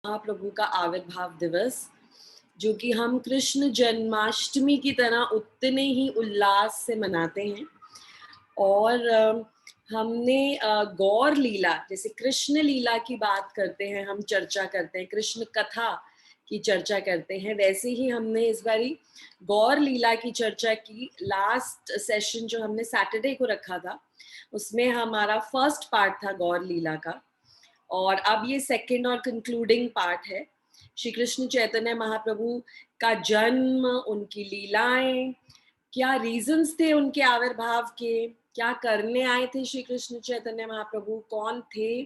महाप्रभु का आविर्भाव दिवस, जो कि हम कृष्ण जन्माष्टमी की तरह उतने ही उल्लास से मनाते हैं। और हमने गौर लीला, जैसे कृष्ण लीला की बात करते हैं, हम चर्चा करते हैं, कृष्ण कथा की चर्चा करते हैं, वैसे ही हमने इस बारी गौर लीला की चर्चा की। लास्ट सेशन जो हमने सैटरडे को रखा था, उसमें हमारा फर्स्ट पार्ट था गौर लीला का, और अब ये सेकंड और कंक्लूडिंग पार्ट है। श्री कृष्ण चैतन्य महाप्रभु का जन्म, उनकी लीलाएं, क्या रीजंस थे उनके आविर्भाव के, क्या करने आए थे श्री कृष्ण चैतन्य महाप्रभु, कौन थे,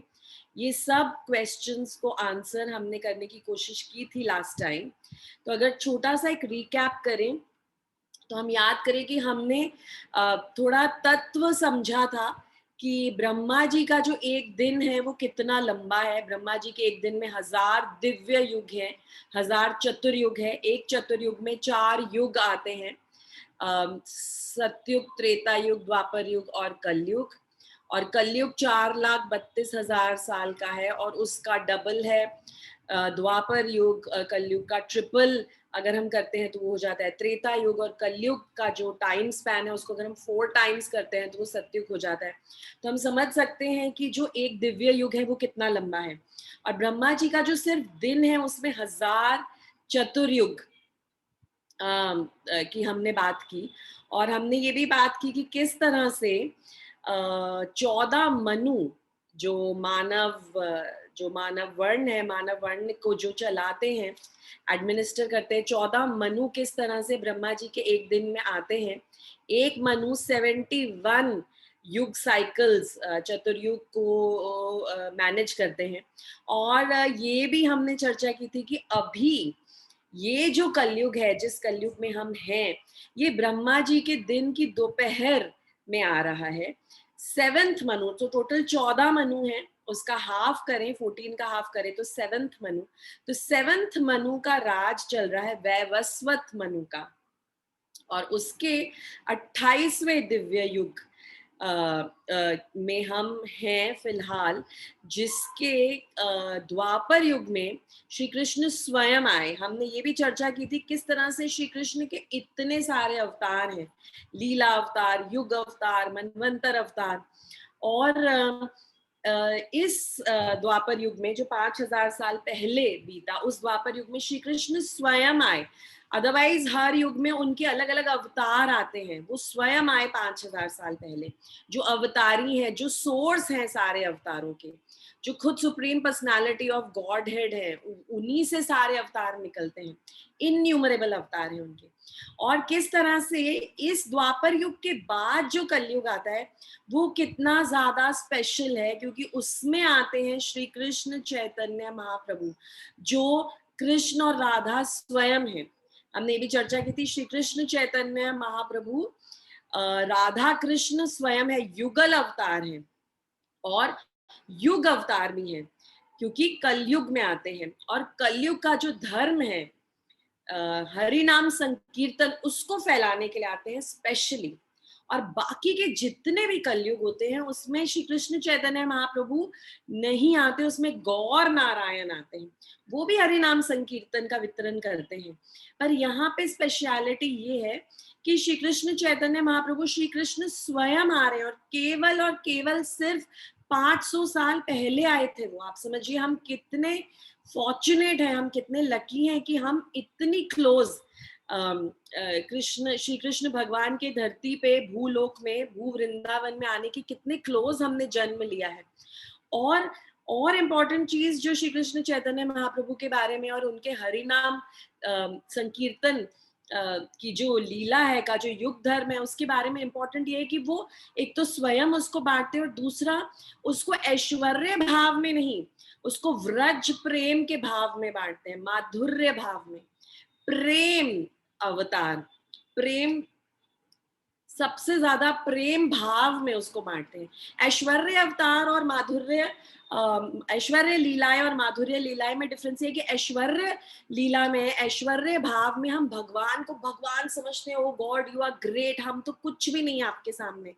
ये सब क्वेश्चंस को आंसर हमने करने की कोशिश की थी लास्ट टाइम। तो अगर छोटा सा एक रिकैप करें तो हम याद करें कि हमने थोड़ा तत्व समझा था कि ब्रह्मा जी का जो एक दिन है वो कितना लंबा है। ब्रह्मा जी के एक दिन में 1000 दिव्य युग हैं, 1000 चतुर्युग है। एक चतुर्युग में 4 युग आते हैं, सतयुग, त्रेता युग, द्वापर युग और कलयुग। और कलयुग 4,32,000 साल का है, और उसका डबल है द्वापर युग। कलयुग का ट्रिपल अगर हम करते हैं तो वो हो जाता है त्रेता युग, और कलयुग का जो टाइम स्पैन है उसको अगर हम 4 टाइम्स करते हैं तो वो सतयुग हो जाता है। तो हम समझ सकते हैं कि जो एक दिव्य युग है वो कितना लंबा है। और ब्रह्मा जी का जो सिर्फ दिन है उसमें 1000 चतुर्युग की हमने बात की। और हमने ये भी बात की कि किस तरह से 14 मनु, जो मानव वर्ण है, मानव वर्ण को जो चलाते हैं, एडमिनिस्टर करते हैं, 14 मनु किस तरह से ब्रह्मा जी के एक दिन में आते हैं। एक मनु 71 युग साइकिल्स, चतुर्युग को मैनेज करते हैं। और ये भी हमने चर्चा की थी कि अभी ये जो कलयुग है, जिस कलयुग में हम हैं, ये ब्रह्मा जी के दिन की दोपहर में आ रहा है। 7th मनु, तो टोटल 14 मनु है, उसका हाफ करें, 14 का हाफ करें तो 7th मनु। तो 7th मनु का राज चल रहा है वैवस्वत मनु का, और उसके 28वें दिव्य युग में हम हैं फिलहाल, जिसके द्वापर युग में श्री कृष्ण स्वयं आए। हमने ये भी चर्चा की थी किस तरह से श्री कृष्ण के इतने सारे अवतार हैं, लीला अवतार, युग अवतार, मनवंतर अवतार। और इस द्वापर युग में जो 5000 साल पहले बीता, उस द्वापर युग में श्री कृष्ण स्वयं आए। अदरवाइज हर युग में उनके अलग अलग अवतार आते हैं, वो स्वयं आए 5000 साल पहले, जो अवतारी हैं, जो सोर्स हैं सारे अवतारों के, जो खुद supreme personality of God head है, उन्हीं से सारे अवतार निकलते हैं, इनन्यूमरेबल अवतार हैं उनके। और किस तरह से इस द्वापर युग के बाद जो कलयुग आता है वो कितना ज्यादा स्पेशल है, क्योंकि उसमें आते हैं श्री कृष्ण चैतन्य महाप्रभु, जो कृष्ण और राधा स्वयं है। हमने भी चर्चा की थी, श्री कृष्ण चैतन्य महाप्रभु राधा कृष्ण स्वयं है, युगल अवतार है और युग अवतार भी है, क्योंकि कलयुग में आते हैं। और कलयुग का जो धर्म है, हरि नाम संकीर्तन, उसको फैलाने के लिए आते हैं स्पेशली। और बाकी के जितने भी कलयुग होते हैं उसमें श्री कृष्ण चैतन्य महाप्रभु नहीं आते, उसमें गौर नारायण आते हैं, वो भी हरि नाम संकीर्तन का वितरण करते हैं। पर यहाँ पे स्पेशलिटी ये है कि श्री कृष्ण चैतन्य महाप्रभु, श्री कृष्ण स्वयं आ रहे हैं, और केवल सिर्फ 500 साल पहले आए थे वो। आप समझिए हम कितने फॉर्चुनेट हैं, हम कितने लकी हैं कि हम इतनी क्लोज श्री कृष्ण भगवान के धरती पे, भूलोक में, भू वृंदावन में आने की कितने क्लोज हमने जन्म लिया है। और इम्पोर्टेंट चीज जो श्री कृष्ण चैतन्य महाप्रभु के बारे में और उनके हरि नाम संकीर्तन की जो लीला है, का जो युग धर्म है, उसके बारे में इम्पोर्टेंट ये है कि वो एक तो स्वयं उसको बांटते हैं, और दूसरा उसको ऐश्वर्य भाव में नहीं, उसको व्रज प्रेम के भाव में बांटते हैं, माधुर्य भाव में। प्रेम अवतार, प्रेम सबसे ज्यादा प्रेम भाव में उसको बांटते हैं। ऐश्वर्य अवतार और माधुर्य, ऐश्वर्य लीलाएं और माधुर्य लीलाएं में डिफरेंस ये है कि ऐश्वर्य लीला में, ऐश्वर्य भाव में हम भगवान को भगवान समझते हैं, ओ गॉड यू आर ग्रेट, हम तो कुछ भी नहीं है आपके सामने,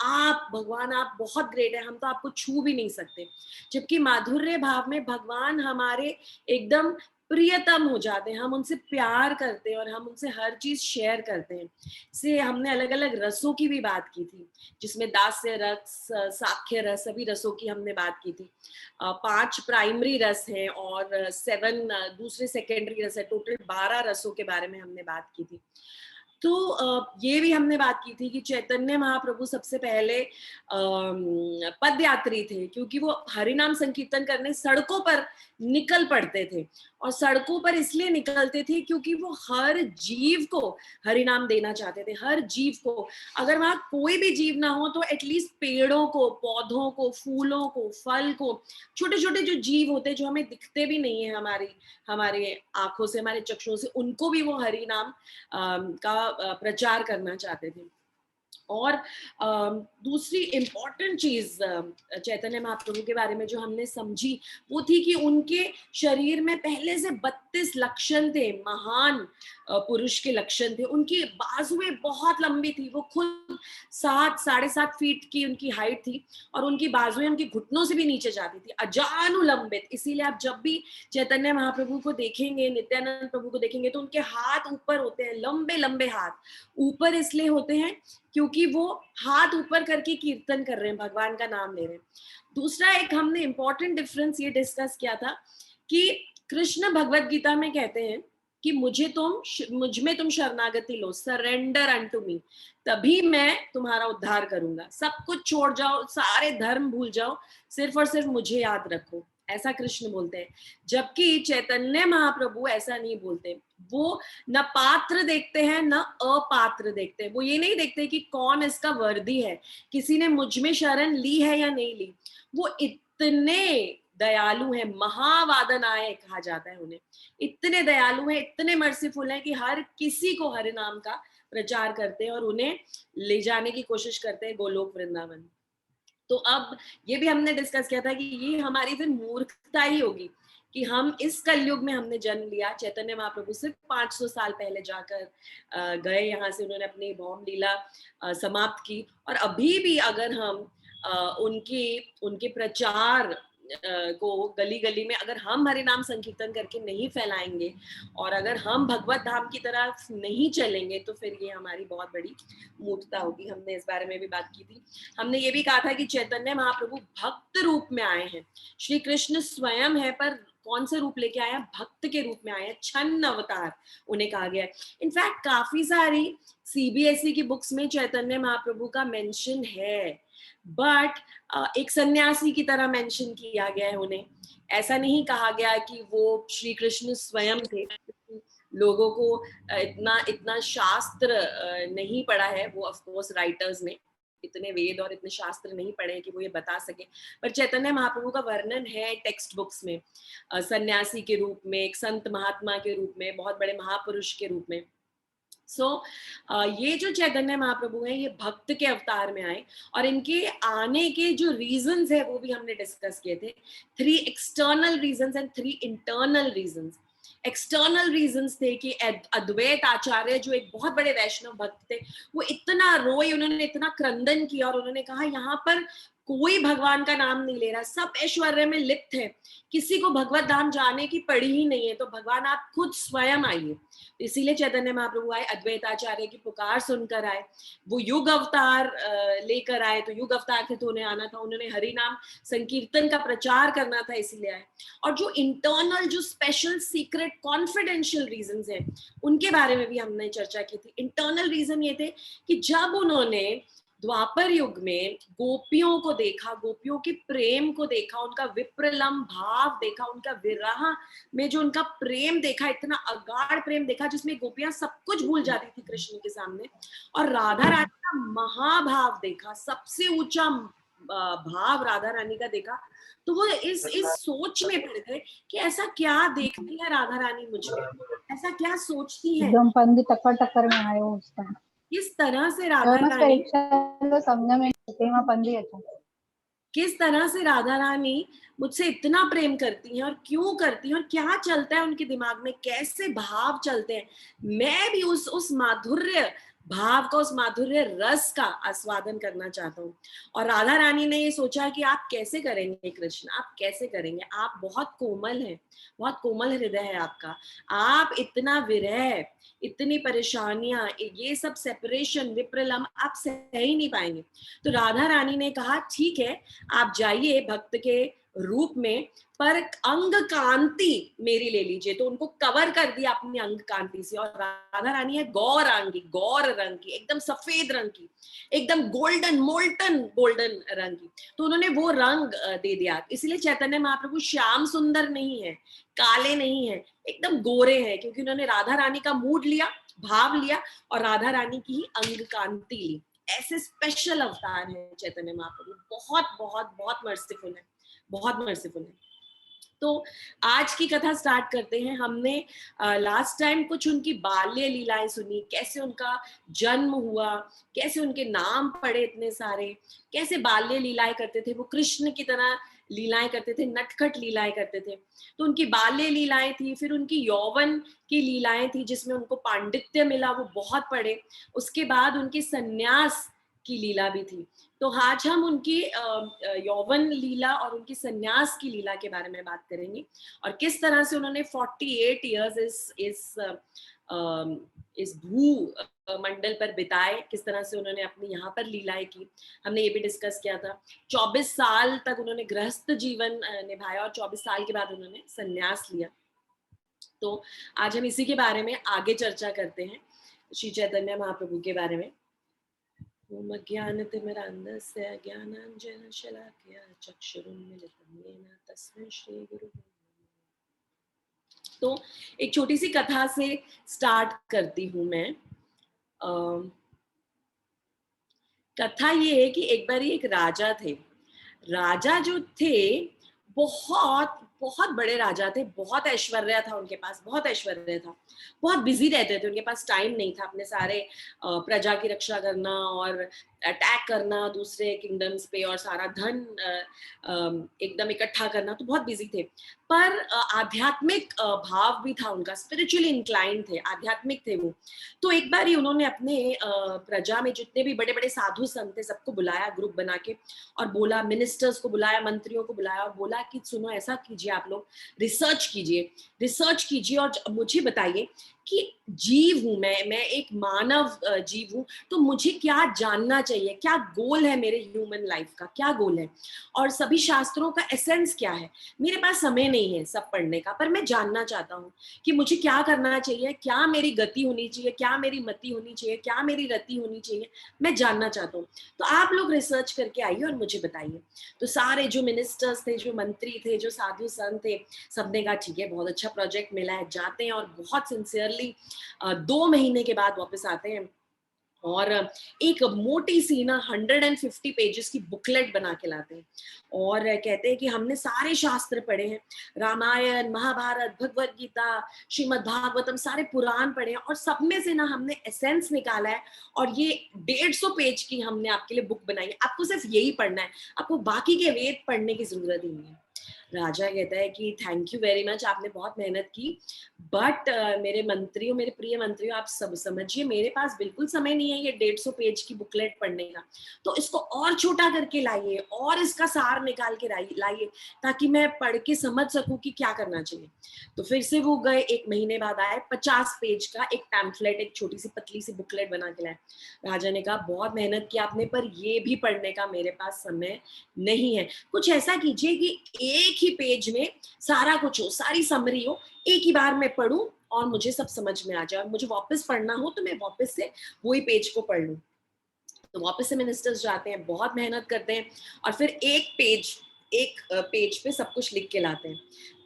आप भगवान आप बहुत ग्रेट है, हम तो आपको छू भी नहीं सकते। जबकि माधुर्य भाव में भगवान हमारे एकदम प्रियतम हो जाते हैं, हम उनसे प्यार करते हैं और हम उनसे हर चीज शेयर करते हैं। से हमने अलग अलग रसों की भी बात की थी, जिसमें दास्य रस, साख्य रस, सभी रसों की हमने बात की थी। 5 प्राइमरी रस हैं और 7 दूसरे सेकेंडरी रस है, टोटल 12 रसों के बारे में हमने बात की थी। तो ये भी हमने बात की थी कि चैतन्य महाप्रभु सबसे पहले पद यात्री थे, क्योंकि वो हरिनाम संकीर्तन करने सड़कों पर निकल पड़ते थे। और सड़कों पर इसलिए निकलते थे क्योंकि वो हर जीव को हरिनाम देना चाहते थे, हर जीव को। अगर वहां कोई भी जीव ना हो तो एटलीस्ट पेड़ों को, पौधों को, फूलों को, फल को, छोटे छोटे जो जीव होते हैं जो हमें दिखते भी नहीं है हमारी हमारे आंखों से, हमारे चक्षुओं से, उनको भी वो हरिनाम का प्रचार करना चाहते थे। और दूसरी इम्पॉर्टेंट चीज चैतन्य महाप्रभु के बारे में जो हमने समझी वो थी कि उनके शरीर में पहले से 32 लक्षण थे, महान पुरुष के लक्षण थे। उनकी बाजुएं बहुत लंबी थी, वो खुद 7-7.5 फीट की उनकी हाइट थी और उनकी बाजुएं उनके घुटनों से भी नीचे जाती थी, अजानुलंबित। इसीलिए आप जब भी चैतन्य महाप्रभु को देखेंगे, नित्यानंद प्रभु को देखेंगे, तो उनके हाथ ऊपर होते हैं, लंबे लंबे हाथ ऊपर इसलिए होते हैं क्योंकि वो हाथ ऊपर करके कीर्तन कर रहे हैं, भगवान का नाम ले रहे हैं। दूसरा एक हमने इंपॉर्टेंट डिफरेंस ये डिस्कस किया था कि कृष्ण भगवत गीता में कहते हैं कि मुझ में तुम शरणागति लो, सरेंडर अनटू मी, तभी मैं तुम्हारा उद्धार करूंगा। सब कुछ छोड़ जाओ, सारे धर्म भूल जाओ, सिर्फ और सिर्फ मुझे याद रखो, ऐसा कृष्ण बोलते हैं। जबकि चैतन्य महाप्रभु ऐसा नहीं बोलते। वो न पात्र देखते हैं न अपात्र देखते हैं। वो ये नहीं देखते कि कौन इसका वर्दी है, किसी ने मुझ में शरण ली है या नहीं ली। वो इतने दयालु हैं, महावादनाए कहा जाता है उन्हें, इतने दयालु हैं, इतने मर्सीफुल हैं कि हर किसी को हरि नाम का प्रचार करते हैं और उन्हें ले जाने की कोशिश करते हैं गोलोक वृंदावन। तो अब ये भी हमने डिस्कस किया था कि ये हमारी फिर मूर्खता ही होगी कि हम इस कलयुग में हमने जन्म लिया। चैतन्य महाप्रभु सिर्फ 500 साल पहले जाकर गए, यहाँ से उन्होंने अपनी भौम लीला समाप्त की। और अभी भी अगर हम उनके उनके प्रचार को गली गली में अगर हम हरि नाम संकीर्तन करके नहीं फैलाएंगे और अगर हम भगवत धाम की तरफ नहीं चलेंगे तो फिर ये हमारी बहुत बड़ी मूर्खता होगी। हमने इस बारे में भी बात की थी। हमने ये भी कहा था कि चैतन्य महाप्रभु भक्त रूप में आए हैं, श्री कृष्ण स्वयं है, पर कौन से रूप लेके आए हैं? भक्त के रूप में आए हैं, छन्न अवतार उन्हें कहा गया है। इनफैक्ट काफी सारी सीबीएसई की बुक्स में चैतन्य महाप्रभु का मेंशन है, बट एक सन्यासी की तरह मेंशन किया गया है उन्हें। ऐसा नहीं कहा गया कि वो श्री कृष्ण स्वयं थे। लोगों को इतना इतना शास्त्र नहीं पढ़ा है, वो ऑफ कोर्स राइटर्स ने इतने वेद और इतने शास्त्र नहीं पढ़े कि वो ये बता सके, पर चैतन्य महाप्रभु का वर्णन है टेक्स्ट बुक्स में, सन्यासी के रूप में, एक संत महात्मा के रूप में, बहुत बड़े महापुरुष के रूप में। ये जो चैतन्य महाप्रभु हैं ये भक्त के अवतार में आए और इनके आने के जो रीजंस है वो भी हमने डिस्कस किए थे। 3 external reasons and 3 internal reasons. External reasons थे कि अद्वैत आचार्य जो एक बहुत बड़े वैष्णव भक्त थे, वो इतना रोए, उन्होंने इतना क्रंदन किया और उन्होंने कहा यहाँ पर कोई भगवान का नाम नहीं ले रहा, सब ऐश्वर्य में लिप्त है, किसी को भगवत धाम जाने की पड़ी ही नहीं है, तो भगवान आप खुद स्वयं आइए। इसीलिए चैतन्य महाप्रभु आए, अद्वैत आचार्य की पुकार सुनकर आए, वो युग अवतार लेकर आए। तो युग अवतार थे तो उन्हें आना था, उन्होंने हरि नाम संकीर्तन का प्रचार करना था, इसीलिए आए। और जो इंटरनल, जो स्पेशल, सीक्रेट, कॉन्फिडेंशियल रीजंस हैं, उनके बारे में भी हमने चर्चा की थी। इंटरनल रीजन ये थे कि जब उन्होंने द्वापर युग में गोपियों को देखा, गोपियों के प्रेम को देखा, उनका विप्रलम भाव देखा, उनका विरह में जो उनका प्रेम देखा, इतना अगाढ़ प्रेम देखा जिसमें गोपियां सब कुछ भूल जाती थी कृष्ण के सामने, और राधा रानी का महाभाव देखा, सबसे ऊंचा भाव राधा रानी का देखा, तो वो इस सोच में पड़ गए कि ऐसा क्या देखती है राधा रानी मुझ में, ऐसा क्या सोचती है। एकदम पंग टक्कर टक्कर में आए हो उस टाइम। किस तरह से राधा एवमच रानी, परीक्षालो समझame तेव्हा पण येतो. किस तरह से राधा रानी मुझसे इतना प्रेम करती हैं और क्यों करती हैं और क्या चलता है उनके दिमाग में, कैसे भाव चलते हैं। मैं भी उस माधुर्य भाव का, उस माधुर्य रस का आस्वादन करना चाहता हूँ। और राधा रानी ने ये सोचा कि आप कैसे करेंगे कृष्ण, आप कैसे करेंगे, आप बहुत कोमल हैं, बहुत कोमल हृदय है आपका, आप इतना विरह, इतनी परेशानियां, ये सब सेपरेशन विप्रलम्ब आप सह ही नहीं पाएंगे। तो राधा रानी ने कहा ठीक है, आप जाइए भक्त के रूप में, पर अंग कांति मेरी ले लीजिए। तो उनको कवर कर दिया अपनी अंग कांति से। और राधा रानी है गौरांगी, गौर रंग की, एकदम सफेद रंग की, एकदम गोल्डन, मोल्टन गोल्डन रंग की। तो उन्होंने वो रंग दे दिया। इसलिए चैतन्य महाप्रभु श्याम सुंदर नहीं है, काले नहीं है, एकदम गोरे हैं, क्योंकि उन्होंने राधा रानी का मूड लिया, भाव लिया और राधा रानी की ही अंग कांति ली। ऐसे स्पेशल अवतार है चैतन्य महाप्रभु, बहुत बहुत बहुत मर्सीफुल है, बहुत मर्सीफुल है। तो आज की कथा स्टार्ट करते हैं। हमने लास्ट टाइम कुछ उनकी बाल्य लीलाएं सुनी, कैसे उनका जन्म हुआ, कैसे उनके नाम पड़े इतने सारे, कैसे बाल्य लीलाएं करते थे, वो कृष्ण की तरह लीलाएं करते थे, नटखट लीलाएं करते थे। तो उनकी बाल्य लीलाएं थी, फिर उनकी यौवन की लीलाएं थी जिसमें उनको पांडित्य मिला, वो बहुत पढ़े। उसके बाद उनके सन्यास की लीला भी थी। तो आज हम उनकी यौवन लीला और उनकी सन्यास की लीला के बारे में बात करेंगे, और किस तरह से उन्होंने 48 इयर्स इस भू मंडल पर बिताए, किस तरह से उन्होंने अपनी यहाँ पर लीलाएं की, हमने ये भी डिस्कस किया था। 24 साल तक उन्होंने गृहस्थ जीवन निभाया और 24 साल के बाद उन्होंने सन्यास लिया। तो आज हम इसी के बारे में आगे चर्चा करते हैं, श्री चैतन्य महाप्रभु के बारे में। ओम अज्ञानतिमिरान्धस्य ज्ञानाञ्जनशलाकया चक्षुरुन्मीलितं येन तस्मै श्रीगुरुवे नमः। तो एक छोटी सी कथा से स्टार्ट करती हूँ मैं। कथा ये है कि एक बार एक राजा थे। राजा जो थे बहुत बहुत बड़े राजा थे, बहुत ऐश्वर्य था उनके पास, बहुत ऐश्वर्य था, बहुत बिजी रहते थे, उनके पास टाइम नहीं था अपने सारे प्रजा की रक्षा करना और अटैक करना दूसरे किंगडम्स पे और सारा धन एकदम इकट्ठा करना, तो बहुत बिजी थे। पर आध्यात्मिक भाव भी था उनका, स्पिरिचुअली इंक्लाइंड थे, आध्यात्मिक थे वो। तो एक बार ही उन्होंने अपने प्रजा में जितने भी बड़े बड़े साधु संत थे सबको बुलाया ग्रुप बना के, और बोला, मिनिस्टर्स को बुलाया, मंत्रियों को बुलाया और बोला कि सुनो, ऐसा कीजिए, आप लोग रिसर्च कीजिए, रिसर्च कीजिए और मुझे बताइए कि जीव हूं मैं एक मानव जीव हूं, तो मुझे क्या जानना चाहिए, क्या गोल है मेरे ह्यूमन लाइफ का, क्या गोल है, और सभी शास्त्रों का एसेंस क्या है। मेरे पास समय नहीं है सब पढ़ने का, पर मैं जानना चाहता हूँ कि मुझे क्या करना चाहिए, क्या मेरी गति होनी चाहिए, क्या मेरी मति होनी चाहिए, क्या मेरी रति होनी चाहिए, मैं जानना चाहता हूँ। तो आप लोग रिसर्च करके आइए और मुझे बताइए। तो सारे जो मिनिस्टर्स थे, जो मंत्री थे, जो साधु संत थे, सबने कहा ठीक है, बहुत अच्छा प्रोजेक्ट मिला है, जाते हैं और बहुत सिंसियरली 2 महीने के बाद वापस आते हैं और एक मोटी सी ना 150 पेजेस की बुकलेट बना के लाते हैं और कहते हैं कि हमने सारे शास्त्र पढ़े हैं, रामायण, महाभारत, भगवत गीता, श्रीमद् भागवतम, सारे पुराण पढ़े हैं और सब में से ना हमने एसेंस निकाला है और ये 150 पेज की हमने आपके लिए बुक बनाई है, आपको सिर्फ यही पढ़ना है, आपको बाकी के वेद पढ़ने की जरूरत ही नहीं है। राजा कहता है कि थैंक यू वेरी मच, आपने बहुत मेहनत की, बट मेरे मंत्रियों, मेरे प्रिय मंत्रियों, आप सब समझिए, मेरे पास बिल्कुल समय नहीं है ये 150 पेज की बुकलेट पढ़ने का, तो इसको और छोटा करके लाइए और इसका सार निकाल के लाइए ताकि मैं पढ़ के समझ सकूं कि क्या करना चाहिए। तो फिर से वो गए, 1 महीने बाद आए, 50 पेज का एक पैम्फलेट, एक छोटी सी पतली सी बुकलेट बना के लाए। राजा ने कहा बहुत मेहनत की आपने, पर ये भी पढ़ने का मेरे पास समय नहीं है, कुछ ऐसा कीजिए कि एक ही पेज में सारा कुछ हो, सारी समरी हो, एक ही बार मैं पढूं और मुझे सब समझ में आ जाए, मुझे वापस पढ़ना हो तो मैं वापस से वही पेज को पढ़ लूं। तो वापस से मिनिस्टर्स जाते हैं, बहुत मेहनत करते हैं और फिर एक पेज पे सब कुछ लिख के लाते हैं।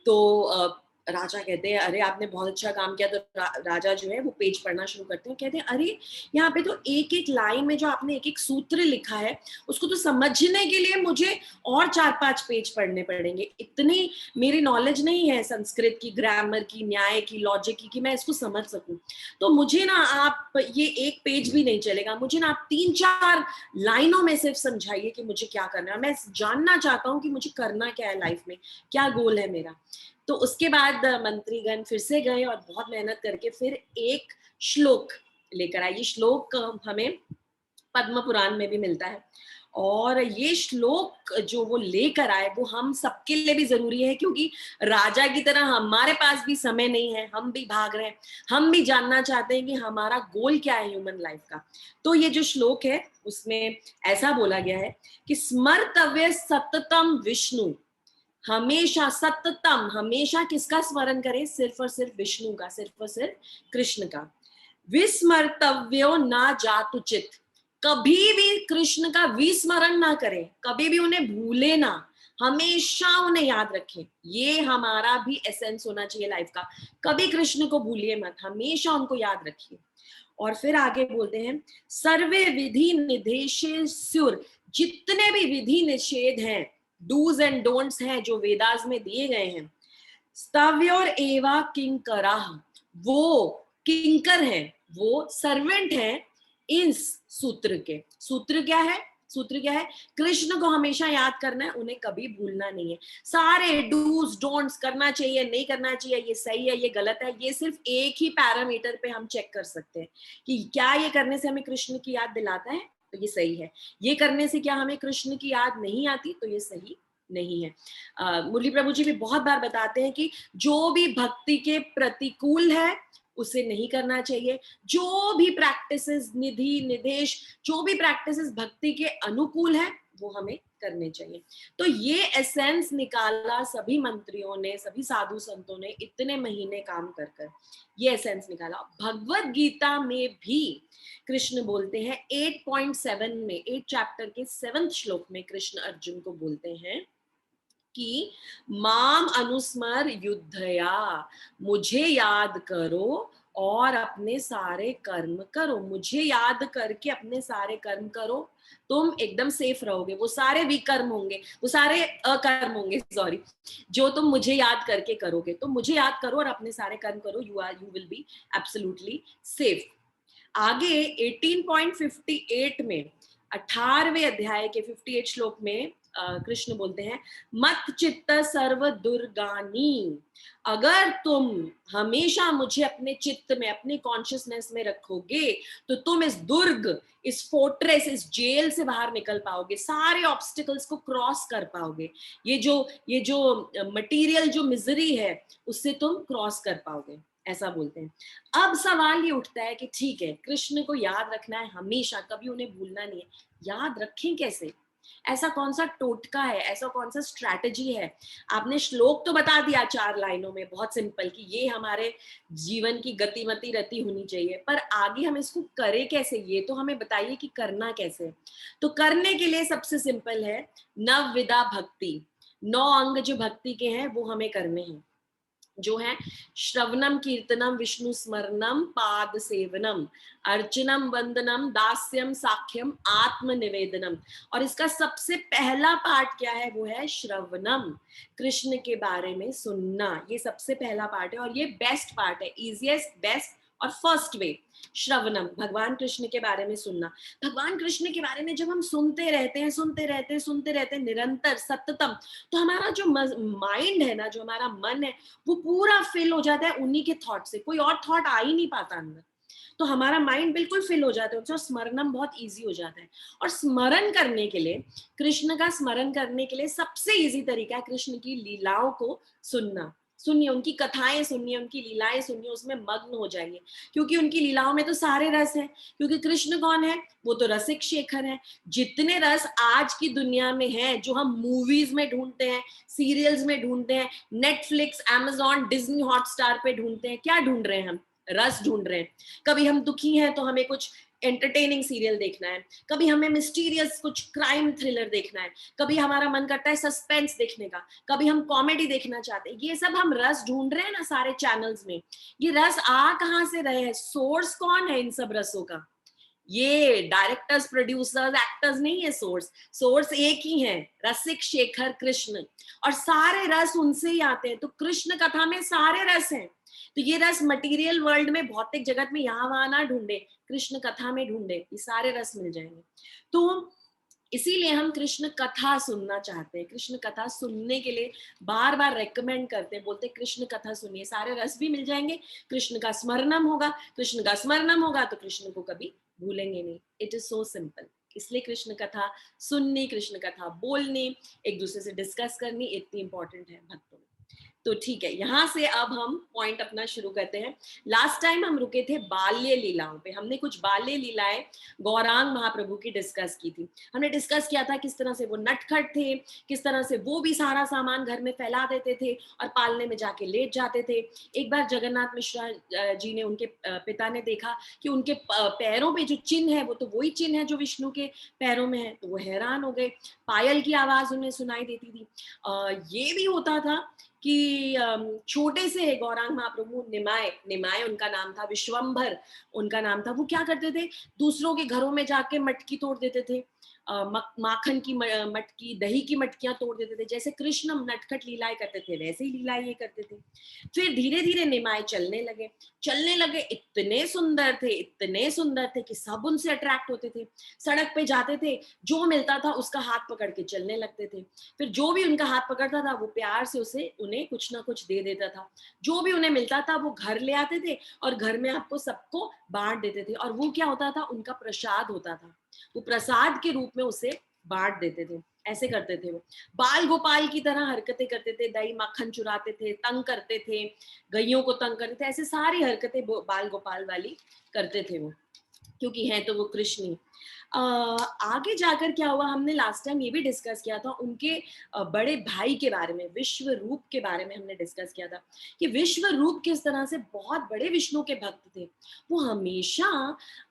तो राजा कहते हैं अरे आपने बहुत अच्छा काम किया, तो राजा जो है वो पेज पढ़ना शुरू करते हैं, कहते हैं अरे यहाँ पे तो एक एक लाइन में जो आपने एक एक सूत्र लिखा है उसको तो समझने के लिए मुझे और 4-5 पेज पढ़ने पड़ेंगे, इतनी मेरी नॉलेज नहीं है संस्कृत की, ग्रामर की, न्याय की, लॉजिक की, कि मैं इसको समझ सकूं। तो मुझे ना आप ये एक पेज भी नहीं चलेगा, मुझे ना आप 3-4 लाइनों में सिर्फ समझाइए कि मुझे क्या करना है, मैं जानना चाहता हूँ कि मुझे करना क्या है लाइफ में, क्या गोल है मेरा। तो उसके बाद मंत्रीगण फिर से गए और बहुत मेहनत करके फिर एक श्लोक लेकर आए। ये श्लोक हमें पद्म पुराण में भी मिलता है, और ये श्लोक जो वो लेकर आए वो हम सबके लिए भी जरूरी है, क्योंकि राजा की तरह हमारे पास भी समय नहीं है, हम भी भाग रहे हैं, हम भी जानना चाहते हैं कि हमारा गोल क्या है ह्यूमन लाइफ का। तो ये जो श्लोक है उसमें ऐसा बोला गया है कि स्मर्तव्य सततम विष्णु, हमेशा सततम, हमेशा किसका स्मरण करें, सिर्फ और सिर्फ विष्णु का, सिर्फ और सिर्फ कृष्ण का। विस्मर्तव्यो ना जातुचित, कभी भी कृष्ण का विस्मरण ना करें, कभी भी उन्हें भूले ना, हमेशा उन्हें याद रखें। ये हमारा भी एसेंस होना चाहिए लाइफ का, कभी कृष्ण को भूलिए मत, हमेशा उनको याद रखिए। और फिर आगे बोलते हैं सर्वे विधि निदेशेस्युर, जितने भी विधि निषेध हैं, डूज एंड डोंट्स हैं जो वेदास में दिए गए हैं, स्तव्योर एवा किंकरा, वो किंकर हैं, वो सर्वेंट हैं इस सूत्र के। सूत्र क्या है? सूत्र क्या है? कृष्ण को हमेशा याद करना है, उन्हें कभी भूलना नहीं है। सारे डूज डोंट्स, करना चाहिए नहीं करना चाहिए, ये सही है ये गलत है, ये सिर्फ एक ही पैरामीटर पे हम चेक कर सकते हैं कि क्या ये करने से हमें कृष्ण की याद दिलाता है, तो ये सही है। ये करने से क्या हमें कृष्ण की याद नहीं आती, तो ये सही नहीं है। मुरली प्रभु जी भी बहुत बार बताते हैं कि जो भी भक्ति के प्रतिकूल है उसे नहीं करना चाहिए, जो भी प्रैक्टिसेस निधि निदेश, जो भी प्रैक्टिसेस भक्ति के अनुकूल है वो हमें करने चाहिए। तो ये एसेंस निकाला सभी मंत्रियों ने, सभी साधु संतों ने इतने महीने काम कर कर ये एसेंस निकाला। भगवत गीता में भी कृष्ण बोलते हैं 8.7 में, 8 चैप्टर के 7th श्लोक में कृष्ण अर्जुन को बोलते हैं कि माम अनुस्मर युद्धया, मुझे याद करो और अपने सारे कर्म करो, मुझे याद करके अपने सारे कर्म करो, तुम एकदम सेफ रहोगे। वो सारे विकर्म होंगे, वो सारे अकर्म होंगे, सॉरी, जो तुम मुझे याद करके करोगे। तो मुझे याद करो और अपने सारे कर्म करो, you will be absolutely safe. आगे 18.58 में, 18वें अध्याय के 58 श्लोक में कृष्ण बोलते हैं मत चित्त सर्व दुर्गानी, अगर तुम हमेशा मुझे अपने चित्त में, अपने कॉन्शियसनेस में रखोगे तो तुम इस दुर्ग, इस फोर्ट्रेस, इस जेल से बाहर निकल पाओगे, सारे ऑब्स्टिकल्स को क्रॉस कर पाओगे, ये जो मटेरियल जो मिजरी है उससे तुम क्रॉस कर पाओगे, ऐसा बोलते हैं। अब सवाल ये उठता है कि ठीक है, कृष्ण को याद रखना है हमेशा, कभी उन्हें भूलना नहीं है, याद रखें कैसे? ऐसा कौन सा टोटका है, ऐसा कौन सा स्ट्रैटेजी है? आपने श्लोक तो बता दिया 4 लाइनों में, बहुत सिंपल, कि ये हमारे जीवन की गतिमती रति होनी चाहिए, पर आगे हम इसको करें कैसे, ये तो हमें बताइए कि करना कैसे। तो करने के लिए सबसे सिंपल है नवविधा भक्ति। 9 अंग जो भक्ति के हैं वो हमें करने हैं, जो है श्रवणम कीर्तनम विष्णु स्मरणम पाद सेवनम अर्चनम वंदनम दास्यम साख्यम आत्म निवेदनम। और इसका सबसे पहला पार्ट क्या है? वो है श्रवणम, कृष्ण के बारे में सुनना, ये सबसे पहला पार्ट है और ये बेस्ट पार्ट है, इजिएस्ट, बेस्ट और फर्स्ट वे। श्रवणम, भगवान कृष्ण के बारे में सुनना। भगवान कृष्ण के बारे में जब हम सुनते रहते हैं, सुनते रहते हैं, सुनते रहते हैं निरंतर सततम, तो हमारा जो माइंड है ना, जो हमारा मन है, वो पूरा फिल हो जाता है उन्हीं के थॉट से, कोई और थॉट आ ही नहीं पाता अंदर। तो हमारा माइंड बिल्कुल फिल हो जाता है उससे, और स्मरणम बहुत इजी हो जाता है। और स्मरण करने के लिए, कृष्ण का स्मरण करने के लिए सबसे इजी तरीका है कृष्ण की लीलाओं को सुनना। सुनिए, उनकी कथाएं सुनिए, उनकी लीलाएं सुनिए, उसमें मग्न हो जाइए, क्योंकि उनकी लीलाओं में तो सारे रस हैं। क्योंकि कृष्ण कौन है? वो तो रसिक शेखर है। जितने रस आज की दुनिया में हैं, जो हम मूवीज में ढूंढते हैं, सीरियल्स में ढूंढते हैं, नेटफ्लिक्स, अमेजॉन, डिज्नी हॉटस्टार पे ढूंढते हैं, क्या ढूंढ रहे हैं हम? रस ढूंढ रहे हैं। कभी हम दुखी हैं तो हमें कुछ एंटरटेनिंग सीरियल देखना है, कभी हमें मिस्टीरियस कुछ क्राइम थ्रिलर देखना है, कभी हमारा मन करता है सस्पेंस देखने का, कभी हम कॉमेडी देखना चाहते हैं। ये सब हम रस ढूंढ रहे हैं ना सारे चैनल्स में। ये रस आ कहाँ से रहे हैं? सोर्स कौन है इन सब रसों का? ये डायरेक्टर्स, प्रोड्यूसर्स, एक्टर्स नहीं है सोर्स। सोर्स एक ही है, रसिक शेखर कृष्ण, और सारे रस उनसे ही आते हैं। तो कृष्ण कथा में सारे रस हैं। तो ये रस मटेरियल वर्ल्ड में, भौतिक जगत में यहाँ वहां ना ढूंढे, कृष्ण कथा में ढूंढे, ये सारे रस मिल जाएंगे। तो इसीलिए हम कृष्ण कथा सुनना चाहते हैं। कृष्ण कथा सुनने के लिए बार बार रेकमेंड करते हैं, बोलते हैं कृष्ण कथा सुनिए, सारे रस भी मिल जाएंगे, कृष्ण का स्मरणम होगा, कृष्ण का स्मरणम होगा तो कृष्ण को कभी भूलेंगे नहीं। It is so simple. इसलिए कृष्ण कथा सुननी, कृष्ण कथा बोलनी, एक दूसरे से डिस्कस करनी इतनी इंपॉर्टेंट है भक्तों में। तो ठीक है, यहां से अब हम पॉइंट अपना शुरू करते हैं। लास्ट टाइम हम रुके थे बाल्य लीलाओं पे। हमने कुछ बाल्य लीलाएं गौरांग महाप्रभु की डिस्कस की थी। हमने डिस्कस किया था किस तरह से वो नटखट थे, किस तरह से वो भी सारा सामान घर में फैला देते थे और पालने में जाके लेट जाते थे। एक बार जगन्नाथ मिश्रा जी ने, उनके पिता ने देखा कि उनके पैरों पे जो चिन्ह है वो तो वही चिन्ह है जो विष्णु के पैरों में है। तो वो हैरान हो गए। पायल की आवाज उन्हें सुनाई देती थी। ये भी होता था कि छोटे से गौरांग महाप्रभु, निमाय निमाय उनका नाम था, विश्वंभर उनका नाम था, वो क्या करते थे, दूसरों के घरों में जाके मटकी तोड़ देते थे, माखन की मटकी, दही की मटकियां तोड़ देते थे। जैसे कृष्ण नटखट लीलाएं करते थे वैसे ही लीलाएं ये करते थे। फिर धीरे धीरे निमाय चलने लगे। इतने सुंदर थे, इतने सुंदर थे कि सब उनसे अट्रैक्ट होते थे। सड़क पे जाते थे, जो मिलता था उसका हाथ पकड़ के चलने लगते थे। फिर जो भी उनका हाथ पकड़ता था वो प्यार से उसे उन्हें कुछ ना कुछ दे देता था। जो भी उन्हें मिलता था वो घर ले आते थे और घर में आपको सबको बांट देते थे। और वो क्या होता था, उनका प्रसाद होता था। वो प्रसाद के रूप में उसे बांट देते थे। ऐसे करते थे वो। बाल गोपाल की तरह हरकतें करते थे, दही मक्खन चुराते थे, तंग करते थे, गैयों को तंग करते थे। ऐसे सारी हरकतें बाल गोपाल वाली करते थे वो, क्योंकि हैं तो वो कृष्ण ही। आगे जाकर क्या हुआ, हमने लास्ट टाइम ये भी डिस्कस किया था उनके बड़े भाई के बारे में, विश्व रूप के बारे में हमने डिस्कस किया था कि विश्व रूप किस तरह से बहुत बड़े विष्णु के भक्त थे। वो हमेशा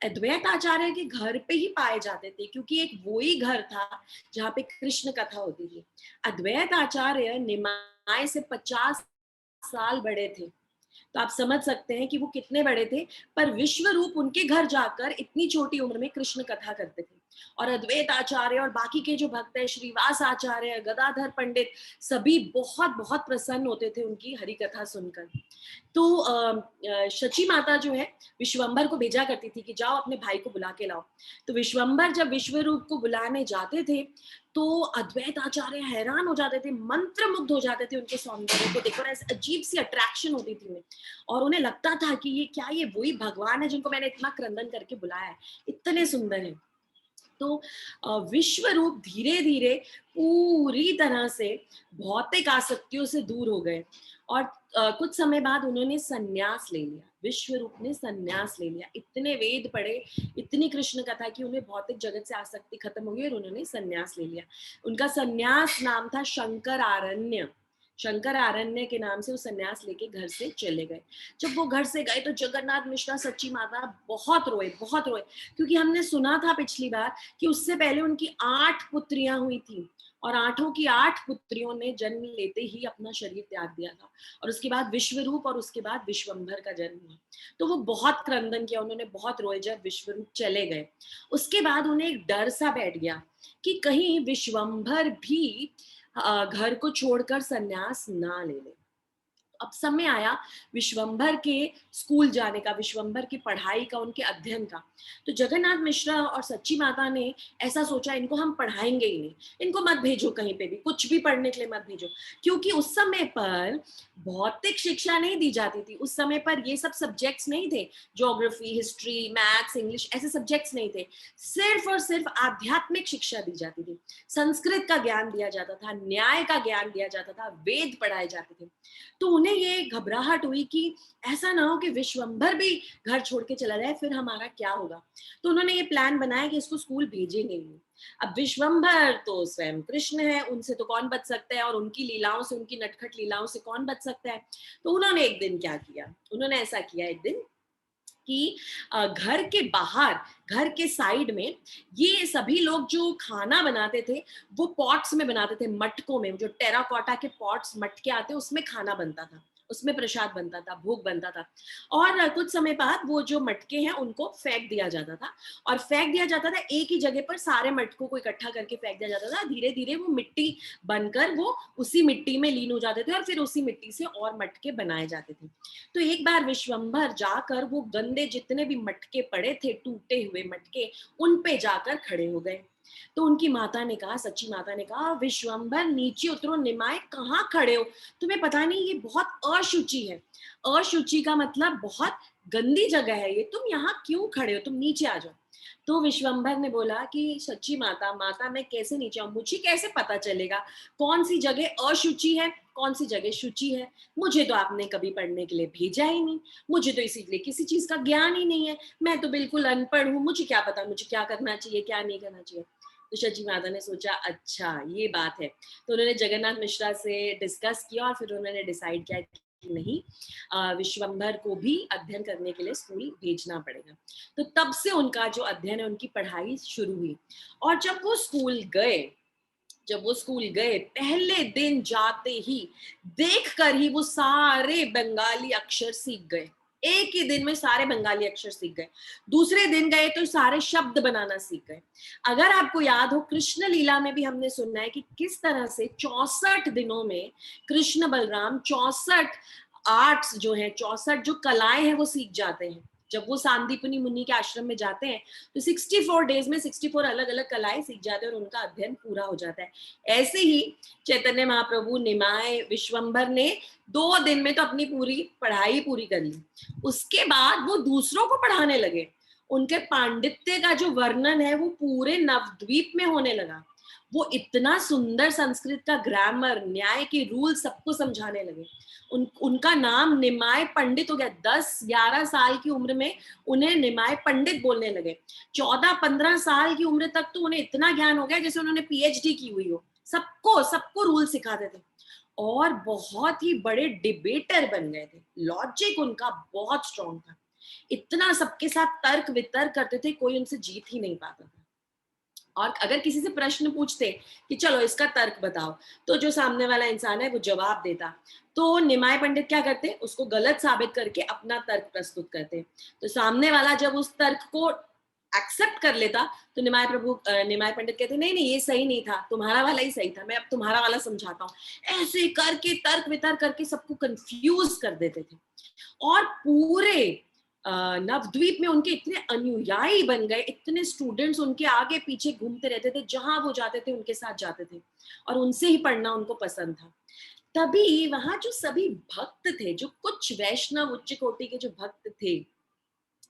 अद्वैत आचार्य के घर पे ही पाए जाते थे, क्योंकि एक वो ही घर था जहाँ पे कृष्ण कथा होती थी। अद्वैत आचार्य निमाय से 50 साल बड़े थे। तो आप समझ सकते हैं कि वो कितने बड़े थे। पर विश्व रूप उनके घर जाकर इतनी छोटी उम्र में कृष्ण कथा करते थे। और अद्वैत आचार्य और बाकी के जो भक्त है, श्रीवास आचार्य, गदाधर पंडित, सभी बहुत बहुत प्रसन्न होते थे उनकी हरि कथा सुनकर। तो शची माता जो है विश्वंभर को भेजा करती थी कि जाओ अपने भाई को बुला के लाओ। तो विश्वंभर जब विश्व रूप को बुलाने जाते थे तो अद्वैत आचार्य हैरान हो जाते थे, मंत्र मुग्ध हो जाते थे उनके सौंदर्य को देखकर। ऐसे अजीब सी अट्रैक्शन होती थी उन्हें, और उन्हें लगता था कि ये क्या, ये वही भगवान है जिनको मैंने इतना क्रंदन करके बुलाया है, इतने सुंदर है। तो विश्व रूप धीरे धीरे पूरी तरह से भौतिक आसक्तियों से दूर हो गए और कुछ समय बाद उन्होंने संन्यास ले लिया। विश्व रूप ने संन्यास ले लिया। इतने वेद पढ़े, इतनी कृष्ण कथा की, उन्हें भौतिक जगत से आसक्ति खत्म हो गई और उन्होंने संन्यास ले लिया। उनका संन्यास नाम था शंकर आरण्य। शंकर आरण्य के नाम से वो संन्यास लेके घर से चले गए। जब वो घर से गए तो जगन्नाथ मिश्रा, सच्ची माता बहुत रोए, बहुत रोए, क्योंकि हमने सुना था पिछली बार कि उससे पहले उनकी 8 पुत्रियां हुई थी और 8 की 8 पुत्रियों ने जन्म लेते ही अपना शरीर त्याग दिया था। और उसके बाद विश्वरूप और उसके बाद विश्वंभर का जन्म हुआ। तो वो बहुत क्रंदन किया, उन्होंने बहुत रोए जब विश्वरूप चले गए। उसके बाद उन्हें एक डर सा बैठ गया कि कहीं विश्वंभर भी घर को छोड़कर संन्यास ना ले ले। अब समय आया विश्वंभर के स्कूल जाने का, विश्वंभर की पढ़ाई का, उनके अध्ययन का। तो जगन्नाथ मिश्रा और सच्ची माता ने ऐसा सोचा, इनको हम पढ़ाएंगे ही नहीं, इनको मत भेजो कहीं पे भी, कुछ भी पढ़ने के लिए मत भेजो। क्योंकि उस समय पर भौतिक शिक्षा नहीं दी जाती थी। उस समय पर ये सब सब्जेक्ट्स नहीं थे, ज्योग्राफी, हिस्ट्री, मैथ्स, इंग्लिश, ऐसे सब्जेक्ट्स नहीं थे। सिर्फ और सिर्फ आध्यात्मिक शिक्षा दी जाती थी। संस्कृत का ज्ञान दिया जाता था, न्याय का ज्ञान दिया जाता था, वेद पढ़ाए जाते थे। तो उन्हें ये घबराहट हुई कि ऐसा ना हो कि विश्वंभर भी घर छोड़ के चला जाए, फिर हमारा क्या होगा। तो उन्होंने ये प्लान बनाया कि इसको स्कूल भेजेंगे नहीं। अब विश्वंभर तो स्वयं कृष्ण है, उनसे तो कौन बच सकता है, और उनकी लीलाओं से, उनकी नटखट लीलाओं से कौन बच सकता है। तो उन्होंने एक दिन क्या किया, उन्होंने ऐसा किया, एक दिन कि घर के बाहर, घर के साइड में ये सभी लोग जो खाना बनाते थे वो पॉट्स में बनाते थे, मटकों में, जो टेराकोटा के पॉट्स मटके आते हैं उसमें खाना बनता था, उसमें प्रसाद बनता था, भोग बनता था। और कुछ समय बाद वो जो मटके हैं उनको फेंक दिया जाता था, और फेंक दिया जाता था एक ही जगह पर, सारे मटकों को इकट्ठा करके फेंक दिया जाता था। धीरे धीरे वो मिट्टी बनकर वो उसी मिट्टी में लीन हो जाते थे और फिर उसी मिट्टी से और मटके बनाए जाते थे। तो एक बार विश्वंभर जाकर वो गंदे जितने भी मटके पड़े थे, टूटे हुए मटके, उन पे जाकर खड़े हो गए। तो उनकी माता ने कहा, सच्ची माता ने कहा, विश्वंभर नीचे उतरो, निमाय कहाँ खड़े हो, तुम्हें पता नहीं ये बहुत अशुचि है। अशुचि का मतलब बहुत गंदी जगह है ये, तुम यहाँ क्यों खड़े हो, तुम नीचे आ जाओ। तो विश्वंभर ने बोला कि सच्ची माता, माता मैं कैसे नीचे आऊं, मुझे कैसे पता चलेगा कौन सी जगह अशुचि है, कौन सी जगह शुचि है, मुझे तो आपने कभी पढ़ने के लिए भेजा ही नहीं, मुझे तो इसीलिए किसी चीज का ज्ञान ही नहीं है, मैं तो बिल्कुल अनपढ़ हूँ, मुझे क्या पता मुझे क्या करना चाहिए क्या नहीं करना चाहिए। तो सची माता ने सोचा अच्छा ये बात है, तो उन्होंने जगन्नाथ मिश्रा से डिस्कस किया और फिर उन्होंने डिसाइड किया कि नहीं, विश्वंभर को भी अध्ययन करने के लिए स्कूल भेजना पड़ेगा। तो तब से उनका जो अध्ययन है, उनकी पढ़ाई शुरू हुई। और जब वो स्कूल गए, पहले दिन जाते ही देखकर ही वो सारे बंगाली अक्षर सीख गए। एक ही दिन में सारे बंगाली अक्षर सीख गए। दूसरे दिन गए तो सारे शब्द बनाना सीख गए। अगर आपको याद हो, कृष्ण लीला में भी हमने सुना है कि किस तरह से 64 दिनों में कृष्ण बलराम 64 आर्ट्स जो है, 64 जो कलाएं हैं वो सीख जाते हैं। जब वो सांदीपनी मुनि के आश्रम में जाते हैं तो 64 डेज में 64 अलग अलग कलाएं सीख जाते हैं और उनका अध्ययन पूरा हो जाता है। ऐसे ही चैतन्य महाप्रभु, निमाय, विश्वंभर ने 2 दिन में तो अपनी पूरी पढ़ाई पूरी कर ली। उसके बाद वो दूसरों को पढ़ाने लगे। उनके पांडित्य का जो वर्णन है वो पूरे नवद्वीप में होने लगा। वो इतना सुंदर संस्कृत का ग्रामर, न्याय के रूल सबको समझाने लगे। उनका नाम निमाय पंडित हो गया। 10-11 साल की उम्र में उन्हें निमाय पंडित बोलने लगे। 14-15 साल की उम्र तक तो उन्हें इतना ज्ञान हो गया जैसे उन्होंने पीएचडी की हुई हो। सबको सबको रूल सिखाते थे और बहुत ही बड़े डिबेटर बन गए थे। लॉजिक उनका बहुत स्ट्रॉन्ग था। इतना सबके साथ तर्क वितर्क करते थे, कोई उनसे जीत ही नहीं पाता था। और अगर किसी से प्रश्न पूछते कि चलो इसका तर्क बताओ, तो जो सामने वाला इंसान है वो जवाब देता। तो निमाय पंडित क्या करते, उसको गलत साबित करके अपना तर्क प्रस्तुत करते। तो सामने वाला जब उस तर्क को एक्सेप्ट कर लेता तो निमाय पंडित कहते नहीं नहीं ये सही नहीं था, तुम्हारा वाला ही सही था, मैं अब तुम्हारा वाला समझाता हूँ। ऐसे करके तर्क वितर्क करके सबको कंफ्यूज कर देते थे। और पूरे नवद्वीप में उनके इतने अनुयायी बन गए, इतने स्टूडेंट्स उनके आगे पीछे घूमते रहते थे, जहां वो जाते थे उनके साथ जाते थे और उनसे ही पढ़ना उनको पसंद था। तभी वहां जो सभी भक्त थे, जो कुछ वैष्णव उच्च कोटि के जो भक्त थे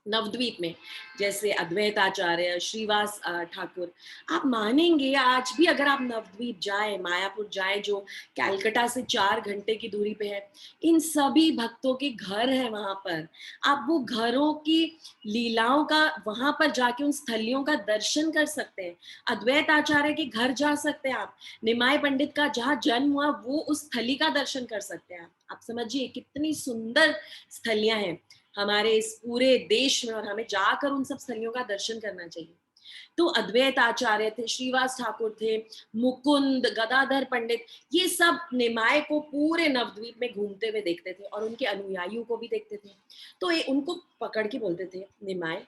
नवद्वीप में, जैसे अद्वैत आचार्य, श्रीवास ठाकुर, आप मानेंगे आज भी अगर आप नवद्वीप जाए, मायापुर जाए जो कैलकाटा से 4 घंटे की दूरी पे है, इन सभी भक्तों के घर है वहां पर। आप वो घरों की लीलाओं का वहां पर जाके उन स्थलियों का दर्शन कर सकते हैं। अद्वैत आचार्य के घर जा सकते हैं आप। निमाय पंडित का जहाँ जन्म हुआ वो उस स्थली का दर्शन कर सकते हैं आप समझिए कितनी सुंदर स्थलियां हैं हमारे इस पूरे देश में, और हमें जाकर उन सब स्थलियों का दर्शन करना चाहिए। तो अद्वैत आचार्य थे, श्रीवास ठाकुर थे, मुकुंद, गदाधर पंडित, ये सब निमाय को पूरे नवद्वीप में घूमते हुए देखते थे और उनके अनुयायियों को भी देखते थे। तो ये उनको पकड़ के बोलते थे, निमाय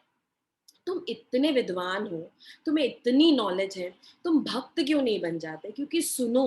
तुम इतने विद्वान हो, तुम्हें इतनी नॉलेज है, तुम भक्त क्यों नहीं बन जाते? क्योंकि सुनो,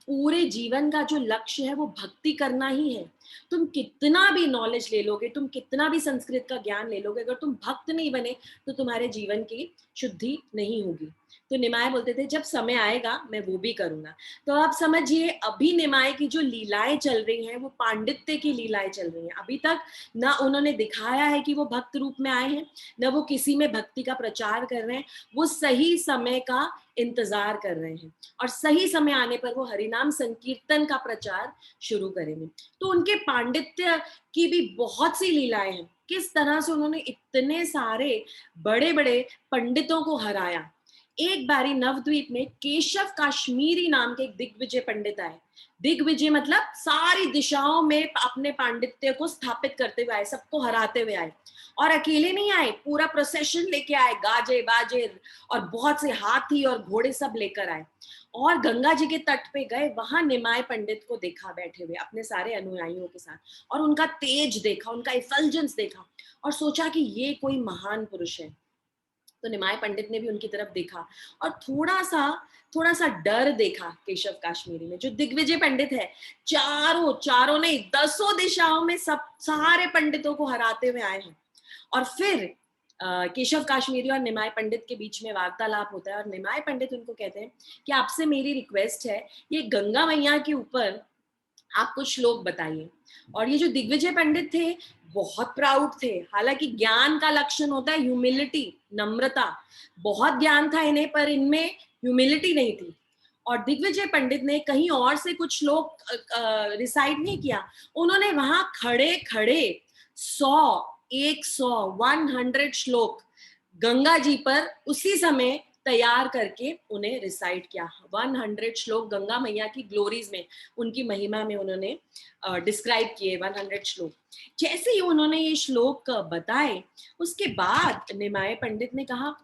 पूरे जीवन का जो लक्ष्य है वो भक्ति करना ही है। तुम कितना भी नॉलेज ले लोगे, तुम कितना भी संस्कृत का ज्ञान ले लोगे, अगर तुम भक्त नहीं बने तो तुम्हारे जीवन की शुद्धि नहीं होगी। तो निमाय बोलते थे जब समय आएगा मैं वो भी करूंगा। तो आप समझिए अभी निमाय की जो लीलाएं चल रही हैं वो पांडित्य की लीलाएं चल रही हैं। अभी तक ना उन्होंने दिखाया है कि वो भक्त रूप में आए हैं, न वो किसी में भक्ति का प्रचार कर रहे हैं, वो सही समय का इंतजार कर रहे हैं और सही समय आने पर वो हरिनाम संकीर्तन का प्रचार शुरू करेंगे। तो उनके पांडित्य की भी बहुत सी लीलाएं हैं, किस तरह से उन्होंने इतने सारे बड़े बड़े पंडितों को हराया। एक बारी नवद्वीप में केशव काश्मीरी नाम के एक दिग्विजय पंडित आए। दिग्विजय मतलब सारी दिशाओं में अपने पांडित्य को स्थापित करते हुए आए, सबको हराते हुए आए। और अकेले नहीं आए, पूरा प्रोसेशन लेके आए, गाजे बाजे और बहुत से हाथी और घोड़े सब लेकर आए। और गंगा जी के तट पे गए, वहां निमाय पंडित को देखा बैठे हुए अपने सारे अनुयायियों के साथ, और उनका तेज देखा, उनका इफल्जेंस देखा, और सोचा कि ये कोई महान पुरुष है। तो निमाय पंडित ने भी उनकी तरफ देखा और थोड़ा सा डर देखा केशव काश्मीरी में। जो दिग्विजय पंडित है, चारों चारों नहीं, दसों दिशाओं में सब सारे पंडितों को हराते हुए आए हैं। और फिर केशव काश्मीरी और निमाय पंडित के बीच में वार्तालाप होता है, और निमाय पंडित उनको कहते हैं कि आपसे मेरी रिक्वेस्ट है, ये गंगा मैया के ऊपर आप कुछ श्लोक बताइए। और ये जो दिग्विजय पंडित थे, बहुत प्राउड थे। हालांकि ज्ञान का लक्षण होता है ह्यूमिलिटी, नम्रता। बहुत ज्ञान था इन्हें, पर इनमें ह्यूमिलिटी नहीं थी। और दिग्विजय पंडित ने कहीं और से कुछ श्लोक रिसाइट नहीं किया, उन्होंने वहां खड़े खड़े 100 श्लोक गंगा जी पर उसी समय तैयार करके उन्हें रिसाइट किया। 100 श्लोक गंगा मैया की ग्लोरीज में, उनकी महिमा में उन्होंने डिस्क्राइब किए 100 श्लोक। जैसे ही उन्होंने ये श्लोक बताए, उसके बाद निमाय पंडित ने कहा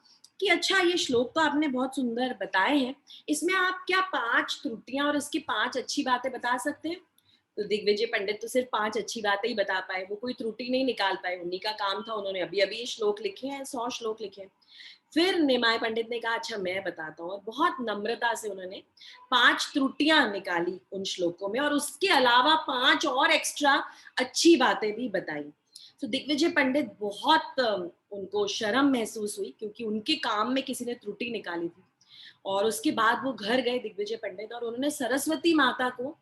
कि अच्छा, ये श्लोक तो आपने बहुत सुंदर बताए हैं, इसमें आप क्या 5 त्रुटियां और इसकी 5 अच्छी बातें बता सकते हैं? तो दिग्विजय पंडित तो सिर्फ 5 अच्छी बातें ही बता पाए, वो कोई त्रुटि नहीं निकाल पाए। उन्हीं का काम था, उन्होंने अभी अभी श्लोक लिखे हैं, 100 श्लोक लिखे हैं। फिर निमाय पंडित ने कहा अच्छा मैं बताता हूँ, और बहुत नम्रता से उन्होंने 5 त्रुटियां निकाली उन श्लोकों में, और उसके अलावा 5 और एक्स्ट्रा अच्छी बातें भी बताई। तो दिग्विजय पंडित बहुत उनको शर्म महसूस हुई, क्योंकि उनके काम में किसी ने त्रुटि निकाली थी। और उसके बाद वो घर गए दिग्विजय पंडित, और उन्होंने सरस्वती माता को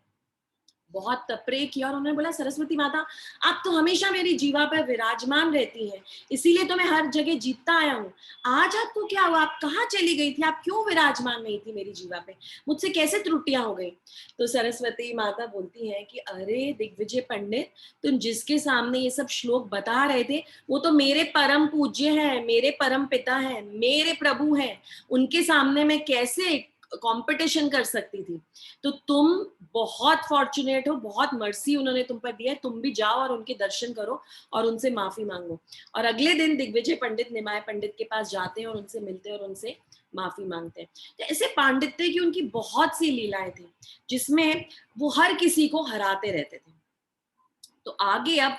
बहुत प्रे किया, और उन्होंने बोला सरस्वती माता, आप तो हमेशा मेरी जीवा पर विराजमान रहती हैं, इसीलिए तो मैं हर जगह जीतता आया हूँ। आज आपको क्या हुआ? आप कहाँ चली गई थी? आप क्यों विराजमान नहीं थी मेरी जीवा पे? मुझसे कैसे त्रुटियां हो गई? तो सरस्वती माता बोलती हैं कि अरे दिग्विजय पंडित, तुम जिसके सामने ये सब श्लोक बता रहे थे, वो तो मेरे परम पूज्य हैं, मेरे परम पिता हैं, मेरे प्रभु हैं। उनके सामने मैं कैसे कंपटीशन कर सकती थी? तो तुम बहुत फॉर्चुनेट हो, बहुत मर्सी उन्होंने तुम पर दिया है, तुम भी जाओ और उनके दर्शन करो और उनसे माफी मांगो। और अगले दिन दिग्विजय पंडित निमाय पंडित के पास जाते हैं और उनसे मिलते हैं और उनसे माफी मांगते हैं। तो ऐसे पांडित्य की उनकी बहुत सी लीलाएं थी, जिसमें वो हर किसी को हराते रहते थे। तो आगे अब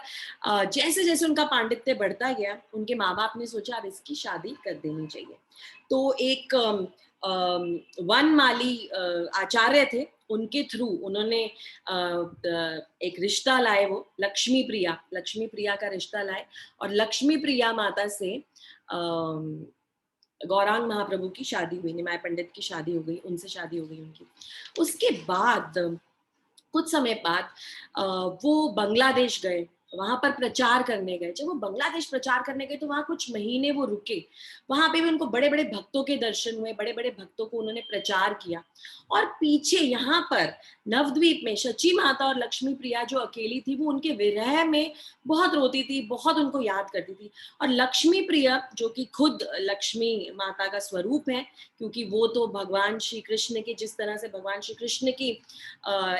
जैसे जैसे उनका पांडित्य बढ़ता गया, उनके माँ बाप ने सोचा अब इसकी शादी कर देनी चाहिए। तो एक वनमाली आचार्य थे, उनके थ्रू उन्होंने एक रिश्ता लाए, वो लक्ष्मी प्रिया का रिश्ता लाए, और लक्ष्मी प्रिया माता से गौरांग महाप्रभु की शादी हुई, निमाय पंडित की शादी हो गई, उनसे शादी हो गई उनकी। उसके बाद कुछ समय बाद वो बांग्लादेश गए, वहां पर प्रचार करने गए। जब वो बांग्लादेश प्रचार करने गए तो वहां कुछ महीने वो रुके। वहां पे भी उनको बड़े बड़े भक्तों के दर्शन हुए, बड़े बड़े भक्तों को उन्होंने प्रचार किया। और पीछे यहाँ पर नवद्वीप में शची माता और लक्ष्मी प्रिया जो अकेली थी, वो उनके विरह में बहुत रोती थी, बहुत उनको याद करती थी। और लक्ष्मी प्रिया, जो कि खुद लक्ष्मी माता का स्वरूप है, क्योंकि वो तो भगवान श्री कृष्ण के, जिस तरह से भगवान श्री कृष्ण की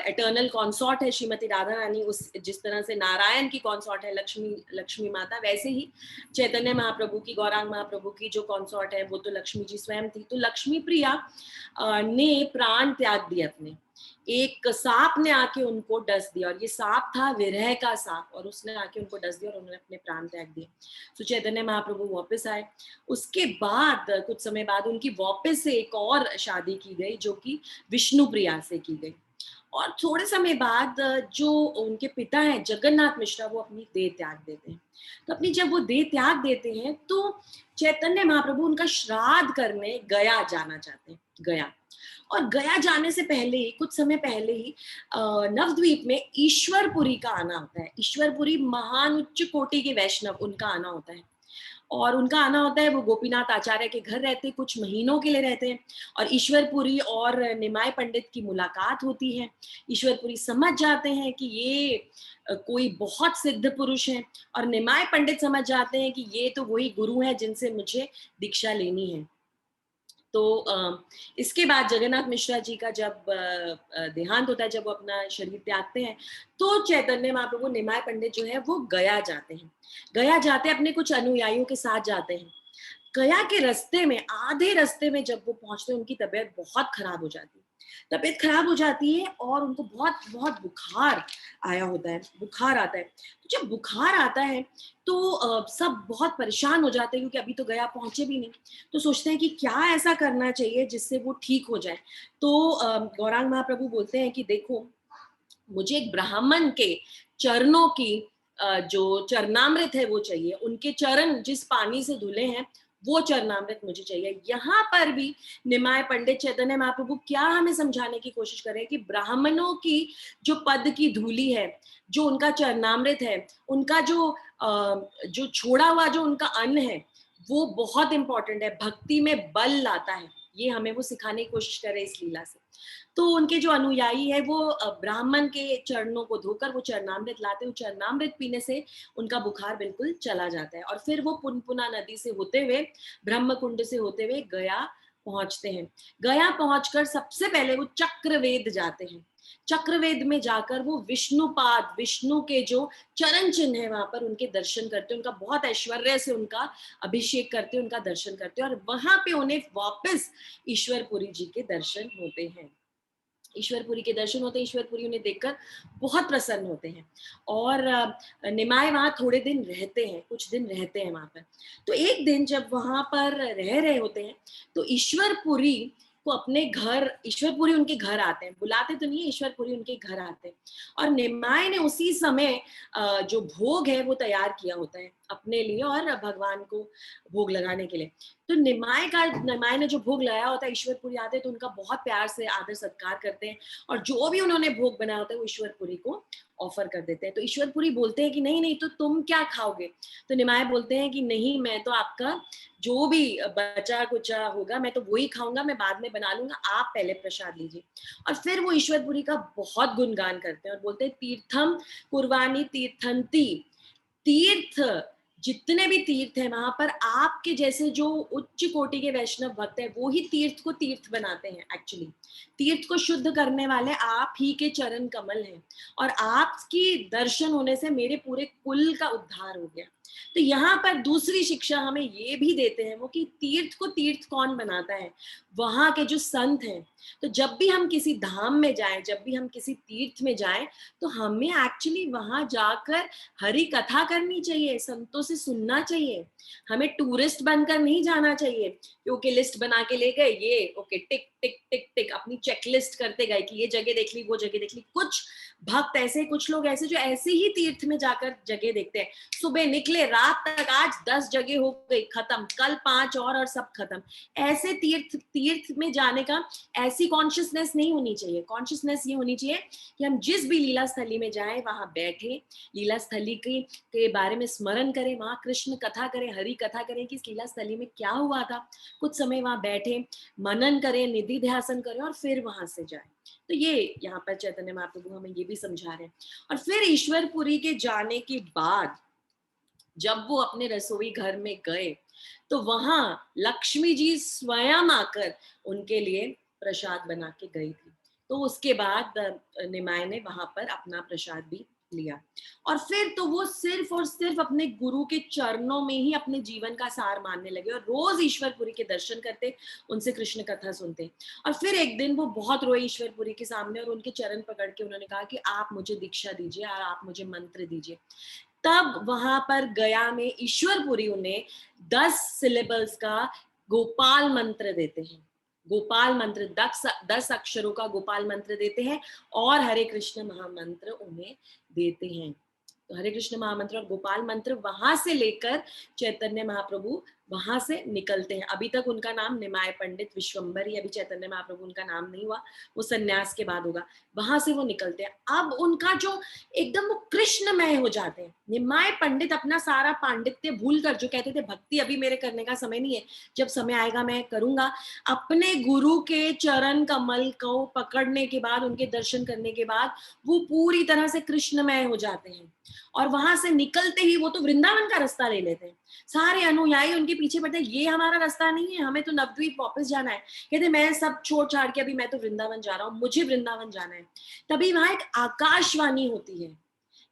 एटर्नल कॉन्सॉर्ट है श्रीमती राधा रानी, उस जिस तरह से नारायण की कॉन्सॉर्ट है लक्ष्मी माता, वैसे ही चैतन्य महाप्रभु की, गौरांग महाप्रभु की जो कॉन्सॉर्ट है, वो तो लक्ष्मी जी स्वयं थी। तो लक्ष्मी प्रिया ने प्राण त्याग दिए अपने। एक सांप ने आके उनको डस दिया, और ये सांप था विरह का सांप, और उसने आके उनको डस दिया और उन्होंने अपने प्राण त्याग दिए। तो चैतन्य महाप्रभु वापस आए। उसके बाद कुछ समय बाद उनकी वापस से एक और शादी की गई, जो कि विष्णु प्रिया से की गई। और थोड़े समय बाद जो उनके पिता हैं जगन्नाथ मिश्रा, वो अपनी देह त्याग देते हैं। तो अपनी जब वो देह त्याग देते हैं, तो चैतन्य महाप्रभु उनका श्राद्ध करने गया जाना चाहते हैं, गया। और गया जाने से पहले ही, कुछ समय पहले ही, नवद्वीप में ईश्वरपुरी का आना होता है। ईश्वरपुरी महान उच्च कोटि के वैष्णव, उनका आना होता है। और उनका आना होता है, वो गोपीनाथ आचार्य के घर रहते, कुछ महीनों के लिए रहते हैं। और ईश्वरपुरी और निमाय पंडित की मुलाकात होती है। ईश्वरपुरी समझ जाते हैं कि ये कोई बहुत सिद्ध पुरुष है, और निमाय पंडित समझ जाते हैं कि ये तो वही गुरु है जिनसे मुझे दीक्षा लेनी है। तो इसके बाद जगन्नाथ मिश्रा जी का जब देहांत होता है, जब वो अपना शरीर त्यागते हैं, तो चैतन्य महाप्रभु निमाय पंडित जो है वो गया जाते हैं। गया जाते अपने कुछ अनुयायियों के साथ जाते हैं। गया के रास्ते में, आधे रास्ते में जब वो पहुंचते हैं, उनकी तबीयत बहुत खराब हो जाती है। तबीयत खराब हो जाती है और उनको बहुत बहुत बुखार आया होता है, बुखार आता है। तो जब बुखार आता है तो सब बहुत परेशान हो जाते हैं, क्योंकि अभी तो गया पहुंचे भी नहीं। तो सोचते हैं कि क्या ऐसा करना चाहिए जिससे वो ठीक हो जाए। तो गौरांग महाप्रभु बोलते हैं कि देखो, मुझे एक ब्राह्मण के चरणों की जो चरणामृत है वो चाहिए। उनके चरण जिस पानी से धुले हैं वो चरणामृत मुझे चाहिए। यहाँ पर भी निमाय पंडित चैतन्य महाप्रभु क्या हमें समझाने की कोशिश कर रहे हैं कि ब्राह्मणों की जो पद की धूली है, जो उनका चरणामृत है, उनका जो छोड़ा हुआ जो उनका अन्न है, वो बहुत इंपॉर्टेंट है, भक्ति में बल लाता है। ये हमें वो सिखाने की कोशिश कर रहे हैं इस लीला से। तो उनके जो अनुयायी है वो ब्राह्मण के चरणों को धोकर वो चरणामृत लाते हैं। चरणामृत पीने से उनका बुखार बिल्कुल चला जाता है और फिर वो पुनपुना नदी से होते हुए, ब्रह्मकुंड से होते हुए गया पहुंचते हैं। गया पहुंचकर सबसे पहले वो चक्रवेद जाते हैं। चक्रवेद में जाकर वो विष्णुपाद, विष्णु के जो चरण चिन्ह है वहां पर उनके दर्शन करते हैं। उनका बहुत ऐश्वर्य से उनका अभिषेक करते हैं, उनका दर्शन करते हैं और वहां पे उन्हें वापस ईश्वरपुरी जी के दर्शन होते हैं। ईश्वरपुरी के दर्शन होते हैं। ईश्वरपुरी उन्हें देखकर बहुत प्रसन्न होते हैं और निमाय वहां थोड़े दिन रहते हैं, कुछ दिन रहते हैं वहां पर। तो एक दिन जब वहां पर रह रहे होते हैं तो ईश्वरपुरी को अपने घर, ईश्वरपुरी उनके घर आते हैं, बुलाते तो नहीं है, ईश्वरपुरी उनके घर आते हैं और निमाय ने उसी समय जो भोग है वो तैयार किया होता है अपने लिए और भगवान को भोग लगाने के लिए। तो निमाय ने जो भोग लगाया होता है, ईश्वरपुरी आते हैं तो उनका बहुत प्यार से आदर सत्कार करते हैं और जो भी उन्होंने भोग बनाया होता है वो ईश्वरपुरी को ऑफर कर देते हैं। तो ईश्वरपुरी बोलते हैं कि नहीं नहीं, तो तुम क्या खाओगे? तो निमाय बोलते हैं कि नहीं, मैं तो आपका जो भी बचा कुचा होगा मैं तो वही खाऊंगा, मैं बाद में बना लूंगा, आप पहले प्रसाद लीजिए। और फिर वो ईश्वरपुरी का बहुत गुणगान करते हैं और बोलते हैं तीर्थम कुर्बानी तीर्थंती, तीर्थ, जितने भी तीर्थ हैं वहां पर आपके जैसे जो उच्च कोटि के वैष्णव भक्त हैं वो ही तीर्थ को तीर्थ बनाते हैं। एक्चुअली तीर्थ को शुद्ध करने वाले आप ही के चरण कमल हैं और आपकी दर्शन होने से मेरे पूरे कुल का उद्धार हो गया। तो यहाँ पर दूसरी शिक्षा हमें ये भी देते हैं वो कि तीर्थ को तीर्थ कौन बनाता है? वहां के जो संत हैं। तो जब भी हम किसी धाम में जाएं, जब भी हम किसी तीर्थ में जाएं, तो हमें एक्चुअली वहां जाकर हरि कथा करनी चाहिए, संतों से सुनना चाहिए। हमें टूरिस्ट बनकर नहीं जाना चाहिए क्योंकि लिस्ट बना के ले गए, ये ओके टिक टिक टिक टिक अपनी चेकलिस्ट करते गए कि ये जगह देख ली, वो जगह देख ली। कुछ भक्त ऐसे, कुछ लोग ऐसे जो ऐसे ही तीर्थ में जाकर जगह देखते हैं। सुबह निकले, रात तक आज 10 जगह हो गई खत्म, कल 5 और सब खत्म। ऐसे तीर्थ में जाने का ऐसी कॉन्शियसनेस नहीं होनी चाहिए। कॉन्शियसनेस ये होनी चाहिए कि हम जिस भी लीला स्थली में जाएं वहां बैठे, लीला स्थली के बारे में स्मरण करें, वहां कृष्ण कथा करें, हरि कथा करें कि इस लीला स्थली में क्या हुआ था। कुछ समय वहां बैठे, मनन करें, निधि ध्यासन करें और फिर वहां से जाएं। तो ये यहाँ पर चैतन्य महाप्रभु हमें ये भी समझा रहे हैं। और फिर ईश्वरपुरी के जाने के बाद जब वो अपने रसोई घर में गए तो वहां लक्ष्मी जी स्वयं आकर उनके लिए प्रसाद बना के गई थी। तो उसके बाद निमाय ने वहां पर अपना प्रसाद भी लिया और फिर तो वो सिर्फ और सिर्फ अपने गुरु के चरणों में ही अपने जीवन का सार मानने लगे और रोज ईश्वरपुरी के दर्शन करते, उनसे कृष्ण कथा सुनते। और फिर एक दिन वो बहुत रोए ईश्वरपुरी के सामने और उनके चरण पकड़ के उन्होंने कहा कि आप मुझे दीक्षा दीजिए और आप मुझे मंत्र दीजिए। तब वहां पर गया में ईश्वरपुरी उन्हें 10 सिलेबल्स का गोपाल मंत्र देते हैं। गोपाल मंत्र 10 अक्षरों का गोपाल मंत्र देते हैं और हरे कृष्ण महामंत्र उन्हें देते हैं। तो हरे कृष्ण महामंत्र और गोपाल मंत्र वहां से लेकर चैतन्य महाप्रभु वहां से निकलते हैं। अभी तक उनका नाम निमाय पंडित विश्वम्भरी, अभी चैतन्य महाप्रभु उनका नाम नहीं हुआ, वो सन्यास के बाद होगा। वहां से वो निकलते हैं। अब उनका जो एकदम वो कृष्णमय हो जाते हैं। निमाय पंडित अपना सारा पांडित्य भूल कर, जो कहते थे भक्ति अभी मेरे करने का समय नहीं है, जब समय आएगा मैं करूंगा, अपने गुरु के चरण कमल को पकड़ने के बाद, उनके दर्शन करने के बाद वो पूरी तरह से कृष्णमय हो जाते हैं। और वहां से निकलते ही वो तो वृंदावन का रास्ता ले लेते हैं। सारे अनुयायी उनके पीछे पड़ते हैं, ये हमारा रास्ता नहीं है, हमें तो नवद्वीप वापस जाना है। कहते मैं सब छोड़ छाड़ के अभी मैं तो वृंदावन जा रहा हूँ, मुझे वृंदावन जाना है। तभी वहां एक आकाशवाणी होती है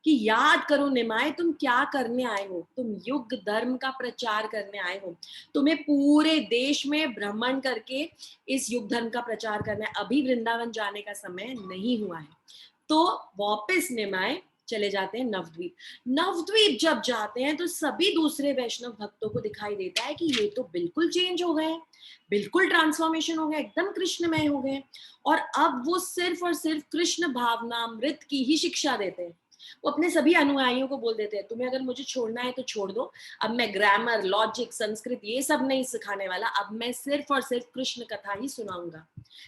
कि याद करो निमाय, तुम क्या करने आए हो, तुम युग धर्म का प्रचार करने आए हो, तुम्हें पूरे देश में भ्रमण करके इस युग धर्म का प्रचार करना है, अभी वृंदावन जाने का समय नहीं हुआ है। तो वापस निमाय चले जाते हैं नवद्वीप। नवद्वीप जब जाते हैं तो सभी दूसरे वैष्णव भक्तों को दिखाई देता है कि ये तो बिल्कुल चेंज हो गए, बिल्कुल ट्रांसफॉर्मेशन हो गया, एकदम कृष्णमय हो गए। और अब वो सिर्फ और सिर्फ कृष्ण भावनामृत की ही शिक्षा देते हैं। वो अपने सभी अनुयायियों को बोल देते हैं, तुम्हें अगर मुझे छोड़ना है तो छोड़ दो, अब मैं ग्रामर, लॉजिक, संस्कृत ये सब नहीं सिखाने वाला, अब मैं सिर्फ और सिर्फ कृष्ण कथा ही सुनाऊंगा।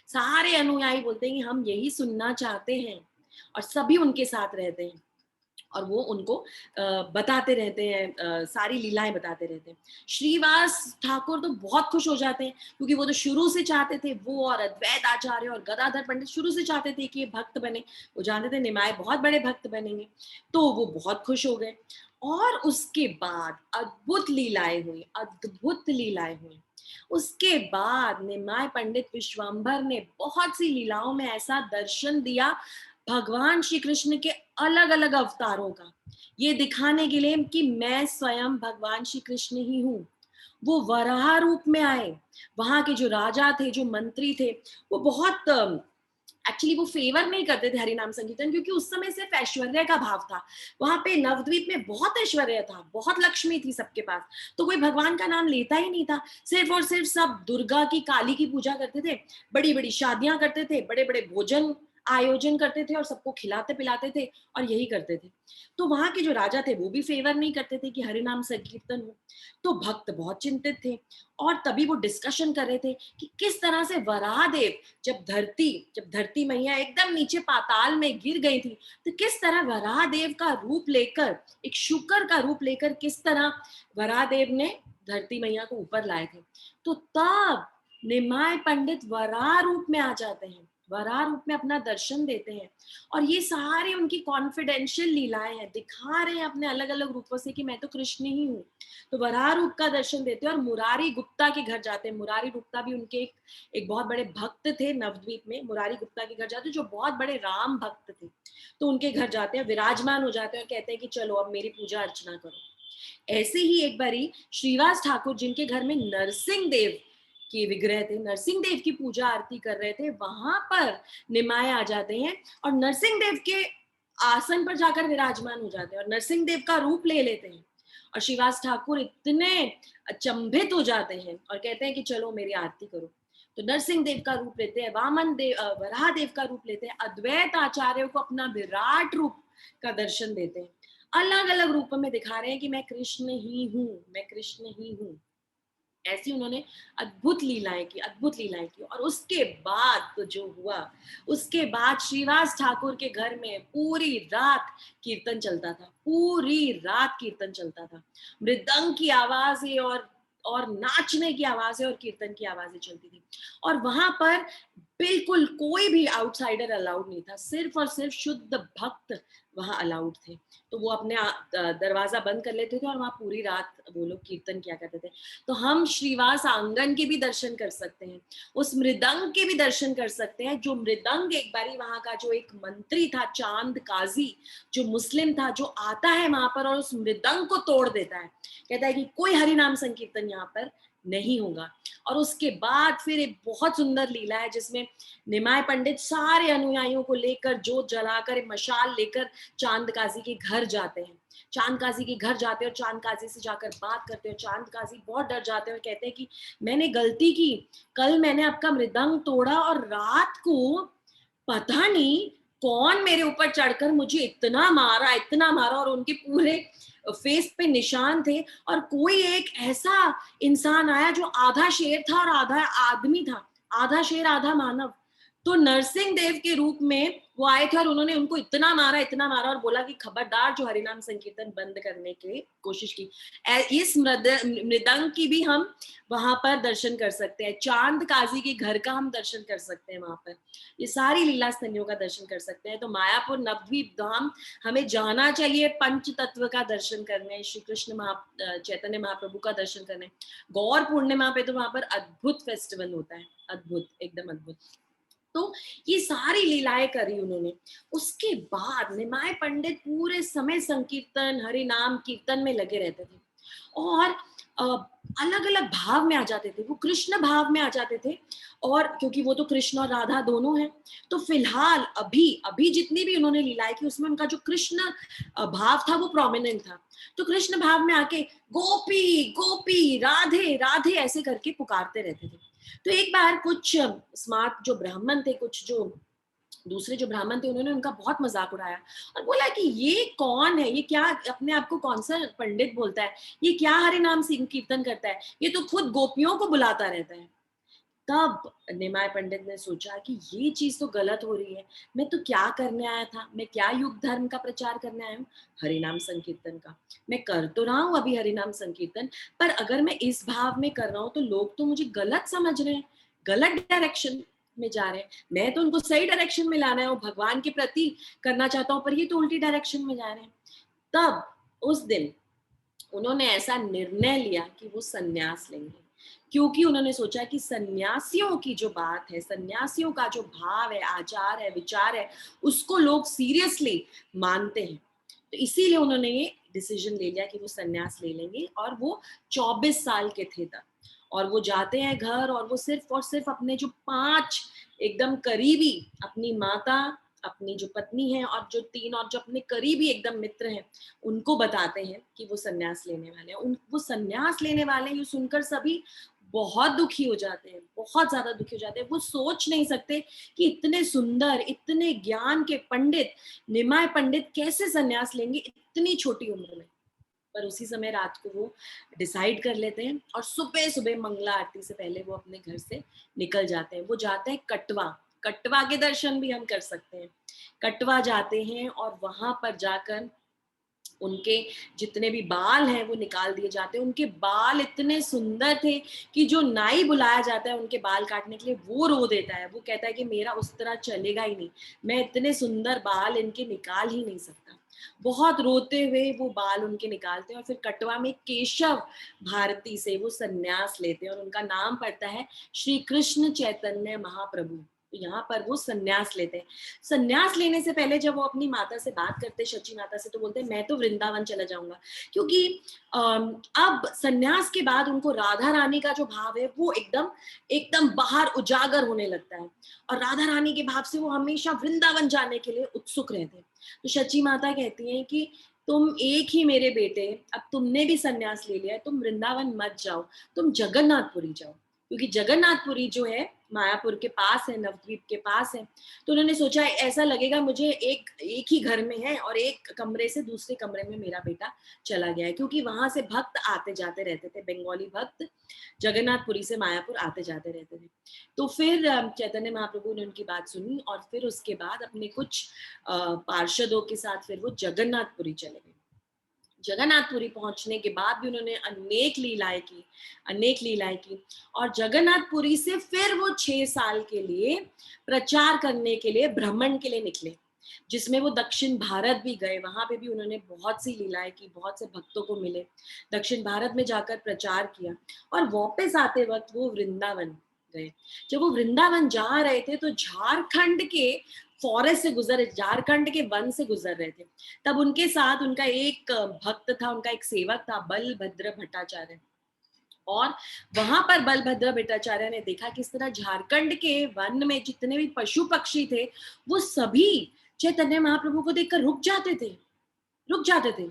सारे अनुयायी बोलते हैं कि हम यही सुनना चाहते हैं, और सभी उनके साथ रहते हैं और वो उनको बताते रहते हैं, सारी लीलाएं बताते रहते हैं। श्रीवास ठाकुर तो बहुत खुश हो जाते हैं, क्योंकि वो तो शुरू से चाहते थे, वो और अद्वैत आचार्य और गदाधर पंडित शुरू से चाहते थे कि ये भक्त बने। वो जानते थे निमाय बहुत बड़े भक्त बनेंगे, तो वो बहुत खुश हो गए। और उसके बाद अद्भुत लीलाएं हुई, अद्भुत लीलाएं हुई। उसके बाद निमाय पंडित विश्वंभर ने बहुत सी लीलाओं में ऐसा दर्शन दिया भगवान श्री कृष्ण के अलग अलग अवतारों का, ये दिखाने के लिए कि मैं स्वयं भगवान श्री कृष्ण ही हूँ। वो वराह रूप में आए। वहां के जो राजा थे, जो मंत्री थे, वो बहुत एक्चुअली वो फेवर नहीं करते थे हरिनाम संकीर्तन, क्योंकि उस समय सिर्फ ऐश्वर्य का भाव था। वहां पे नवद्वीप में बहुत ऐश्वर्य था, बहुत लक्ष्मी थी सबके पास, तो कोई भगवान का नाम लेता ही नहीं था। सिर्फ और सिर्फ सब दुर्गा की, काली की पूजा करते थे, बड़ी बड़ी शादियां करते थे, बड़े बड़े भोजन आयोजन करते थे और सबको खिलाते पिलाते थे और यही करते थे। तो वहां के जो राजा थे वो भी फेवर नहीं करते थे कि हरिनाम संकीर्तन हो। तो भक्त बहुत चिंतित थे, और तभी वो डिस्कशन कर रहे थे कि किस तरह से वराहदेव, जब धरती मैया एकदम नीचे पाताल में गिर गई थी, तो किस तरह वराहदेव का रूप लेकर, एक शुकर का रूप लेकर, किस तरह वराहदेव ने धरती मैया को ऊपर लाए थे। तो तब निमाय पंडित वराह रूप में आ जाते हैं, वराह रूप में अपना दर्शन देते हैं, और ये सारी उनकी कॉन्फिडेंशियल लीलाएं हैं, दिखा रहे हैं अपने अलग अलग रूपों से कि मैं तो कृष्ण ही हूँ। तो वराह रूप का दर्शन देते हैं और मुरारी गुप्ता के घर जाते हैं। मुरारी गुप्ता भी उनके एक बहुत बड़े भक्त थे नवद्वीप में। मुरारी गुप्ता के घर जाते हैं, जो बहुत बड़े राम भक्त थे। तो उनके घर जाते हैं, विराजमान हो जाते हैं और कहते हैं कि चलो अब मेरी पूजा अर्चना करो। ऐसे ही एक बारी श्रीवास ठाकुर, जिनके घर में नरसिंह देव के विग्रह थे, नरसिंह देव की पूजा आरती कर रहे थे, वहां पर निमाय आ जाते हैं और नरसिंह देव के आसन पर जाकर विराजमान हो जाते हैं और नरसिंह देव का रूप ले लेते हैं। और श्रीवास ठाकुर इतने अचंभित हो जाते हैं और कहते हैं कि चलो मेरी आरती करो। तो नरसिंह देव का रूप लेते हैं, वामन देव, वराह देव का रूप लेते हैं, अद्वैत आचार्य को अपना विराट रूप का दर्शन देते हैं। अलग अलग रूप में दिखा रहे हैं कि मैं कृष्ण ही हूँ, मैं कृष्ण ही हूँ। ऐसी उन्होंने अद्भुत लीलाएं की, अद्भुत लीलाएं की। और उसके बाद तो जो हुआ, उसके बाद श्रीवास ठाकुर के घर में पूरी रात कीर्तन चलता था, पूरी रात कीर्तन चलता था। मृदंग की आवाजें और नाचने की आवाजें और कीर्तन की आवाजें चलती थी। और वहां पर बिल्कुल कोई भी आउटसाइडर अलाउड नहीं था, सिर्फ और सिर्फ शुद्ध भक्त वहां अलाउड थे। तो वो अपने दरवाजा बंद कर लेते थे और वहां पूरी रात वो लोग कीर्तन किया करते थे। तो हम श्रीवास आंगन के भी दर्शन कर सकते हैं, उस मृदंग के भी दर्शन कर सकते हैं। जो मृदंग एक बारी वहां का जो एक मंत्री था, चांद काजी, जो मुस्लिम था, जो आता है वहां पर और उस मृदंग को तोड़ देता है, कहता है कि कोई हरिनाम संकीर्तन यहाँ पर नहीं होगा। और उसके बाद फिर एक बहुत सुंदर लीला है जिसमें निमाय पंडित सारे अनुयायियों को लेकर, जोत जलाकर, मशाल लेकर चांद काजी के घर जाते हैं। चांद काजी के घर जाते हैं और चांद काजी से जाकर बात करते हैं। चांद काजी बहुत डर जाते हैं और कहते हैं कि मैंने गलती की, कल मैंने आपका मृदंग तोड़ा और रात को पता नहीं कौन मेरे ऊपर चढ़कर मुझे इतना मारा, इतना मारा, और उनके पूरे फेस पे निशान थे। और कोई एक ऐसा इंसान आया जो आधा शेर था और आधा आदमी था, आधा शेर आधा मानव। तो नरसिंह देव के रूप में वो आए थे और उन्होंने उनको इतना मारा और बोला कि खबरदार जो हरिनाम संकीर्तन बंद करने की कोशिश की। इस मृदंग की भी हम वहां पर दर्शन कर सकते हैं, चांद काजी के घर का हम दर्शन कर सकते हैं वहां पर, ये सारी लीला स्तनियों का दर्शन कर सकते हैं। तो मायापुर नवद्वीप धाम हमें जाना चाहिए पंच तत्व का दर्शन करने, श्री कृष्ण चैतन्य महाप्रभु का दर्शन करने। गौर पूर्णिमा पे तो वहां पर अद्भुत फेस्टिवल होता है, अद्भुत, एकदम अद्भुत। तो ये सारी लीलाएं करी उन्होंने। उसके बाद निमाय पंडित पूरे समय संकीर्तन हरि नाम कीर्तन में लगे रहते थे और अलग अलग भाव में आ जाते थे, वो कृष्ण भाव में आ जाते थे। और क्योंकि वो तो कृष्ण और राधा दोनों हैं, तो फिलहाल अभी अभी जितनी भी उन्होंने लीलाएं की उसमें उनका जो कृष्ण भाव था वो प्रोमिनेंट था। तो कृष्ण भाव में आके गोपी गोपी राधे राधे ऐसे करके पुकारते रहते थे। तो एक बार कुछ स्मार्ट जो ब्राह्मण थे, कुछ जो दूसरे जो ब्राह्मण थे, उन्होंने उनका बहुत मजाक उड़ाया और बोला कि ये कौन है, ये क्या अपने आप को कौन सा पंडित बोलता है, ये क्या हरि नाम सिंह कीर्तन करता है, ये तो खुद गोपियों को बुलाता रहता है। तब निमाय पंडित ने सोचा कि ये चीज तो गलत हो रही है, मैं तो क्या करने आया था, मैं क्या युग धर्म का प्रचार करने आया हूँ, हरिनाम संकीर्तन का। मैं कर तो रहा हूँ अभी हरिनाम संकीर्तन, पर अगर मैं इस भाव में कर रहा हूँ तो लोग तो मुझे गलत समझ रहे हैं, गलत डायरेक्शन में जा रहे हैं। मैं तो उनको सही डायरेक्शन में लाना है, वो भगवान के प्रति करना चाहता हूँ, पर ये तो उल्टी डायरेक्शन में जा रहे हैं। तब उस दिन उन्होंने ऐसा निर्णय लिया कि वो सन्यास लेंगे, क्योंकि उन्होंने सोचा कि सन्यासियों की जो बात है, सन्यासियों का जो भाव है, आचार है, विचार है, उसको लोग सीरियसली मानते हैं। तो इसीलिए उन्होंने ये डिसीजन ले लिया कि वो सन्यास ले लेंगे। और वो 24 साल के थे तब, और वो जाते हैं घर और वो सिर्फ और सिर्फ अपने जो 5 एकदम करीबी, अपनी माता, अपनी जो पत्नी है और जो 3 और जो अपने करीबी एकदम मित्र हैं, उनको बताते हैं कि वो सन्यास लेने वाले हैं। वो सन्यास लेने वाले हैं, ये सुनकर सभी बहुत दुखी हो जाते हैं, बहुत ज्यादा दुखी हो जाते हैं। वो सोच नहीं सकते कि इतने सुंदर, इतने ज्ञान के पंडित, निमाय पंडित कैसे सन्यास लेंगे इतनी छोटी उम्र में। पर उसी समय रात को वो डिसाइड कर लेते हैं और सुबह सुबह मंगला आरती से पहले वो अपने घर से निकल जाते हैं। वो जाते हैं कटवा, कटवा के दर्शन भी हम कर सकते हैं। कटवा जाते हैं और वहां पर जाकर उनके जितने भी बाल हैं वो निकाल दिए जाते हैं। उनके बाल इतने सुंदर थे कि जो नाई बुलाया जाता है उनके बाल काटने के लिए, वो रो देता है। वो कहता है कि मेरा उस तरह चलेगा ही नहीं, मैं इतने सुंदर बाल इनके निकाल ही नहीं सकता। बहुत रोते हुए वो बाल उनके निकालते हैं और फिर कटवा में केशव भारती से वो सन्यास लेते हैं और उनका नाम पड़ता है श्री कृष्ण चैतन्य महाप्रभु। तो यहाँ पर वो सन्यास लेते हैं। सन्यास लेने से पहले जब वो अपनी माता से बात करते, शची माता से, तो बोलते हैं मैं तो वृंदावन चला जाऊंगा, क्योंकि अब सन्यास के बाद उनको राधा रानी का जो भाव है वो एकदम एकदम बाहर उजागर होने लगता है और राधा रानी के भाव से वो हमेशा वृंदावन जाने के लिए उत्सुक रहते हैं। तो शची माता कहती हैं कि तुम एक ही मेरे बेटे, अब तुमने भी सन्यास ले लिया है, तुम वृंदावन मत जाओ, तुम जगन्नाथपुरी जाओ, क्योंकि जगन्नाथपुरी जो है मायापुर के पास है, नवद्वीप के पास है। तो उन्होंने सोचा ऐसा लगेगा मुझे एक ही घर में है और एक कमरे से दूसरे कमरे में मेरा बेटा चला गया है, क्योंकि वहां से भक्त आते जाते रहते थे, बंगाली भक्त जगन्नाथपुरी से मायापुर आते जाते रहते थे। तो फिर चैतन्य महाप्रभु ने उनकी बात सुनी और फिर उसके बाद अपने कुछ पार्षदों के साथ फिर वो जगन्नाथपुरी चले गए। जगन्नाथपुरी पहुंचने के बाद भी उन्होंने अनेक लीलाएं की, अनेक लीलाएं की। और जगन्नाथपुरी से फिर वो 6 साल के लिए प्रचार करने के लिए, भ्रमण के लिए निकले, जिसमें वो दक्षिण भारत भी गए। वहां पे भी उन्होंने बहुत सी लीलाएं की, बहुत से भक्तों को मिले, दक्षिण भारत में जाकर प्रचार किया। और वापस आते वक्त वो वृंदावन गए। जब वो वृंदावन जा रहे थे तो झारखंड के फॉरेस्ट से गुजर, झारखंड के वन से गुजर रहे थे। तब उनके साथ उनका एक भक्त था, उनका एक सेवक था, बलभद्र भट्टाचार्य। और वहां पर बलभद्र भट्टाचार्य ने देखा किस तरह झारखंड के वन में जितने भी पशु पक्षी थे वो सभी चैतन्य महाप्रभु को देखकर रुक जाते थे, रुक जाते थे।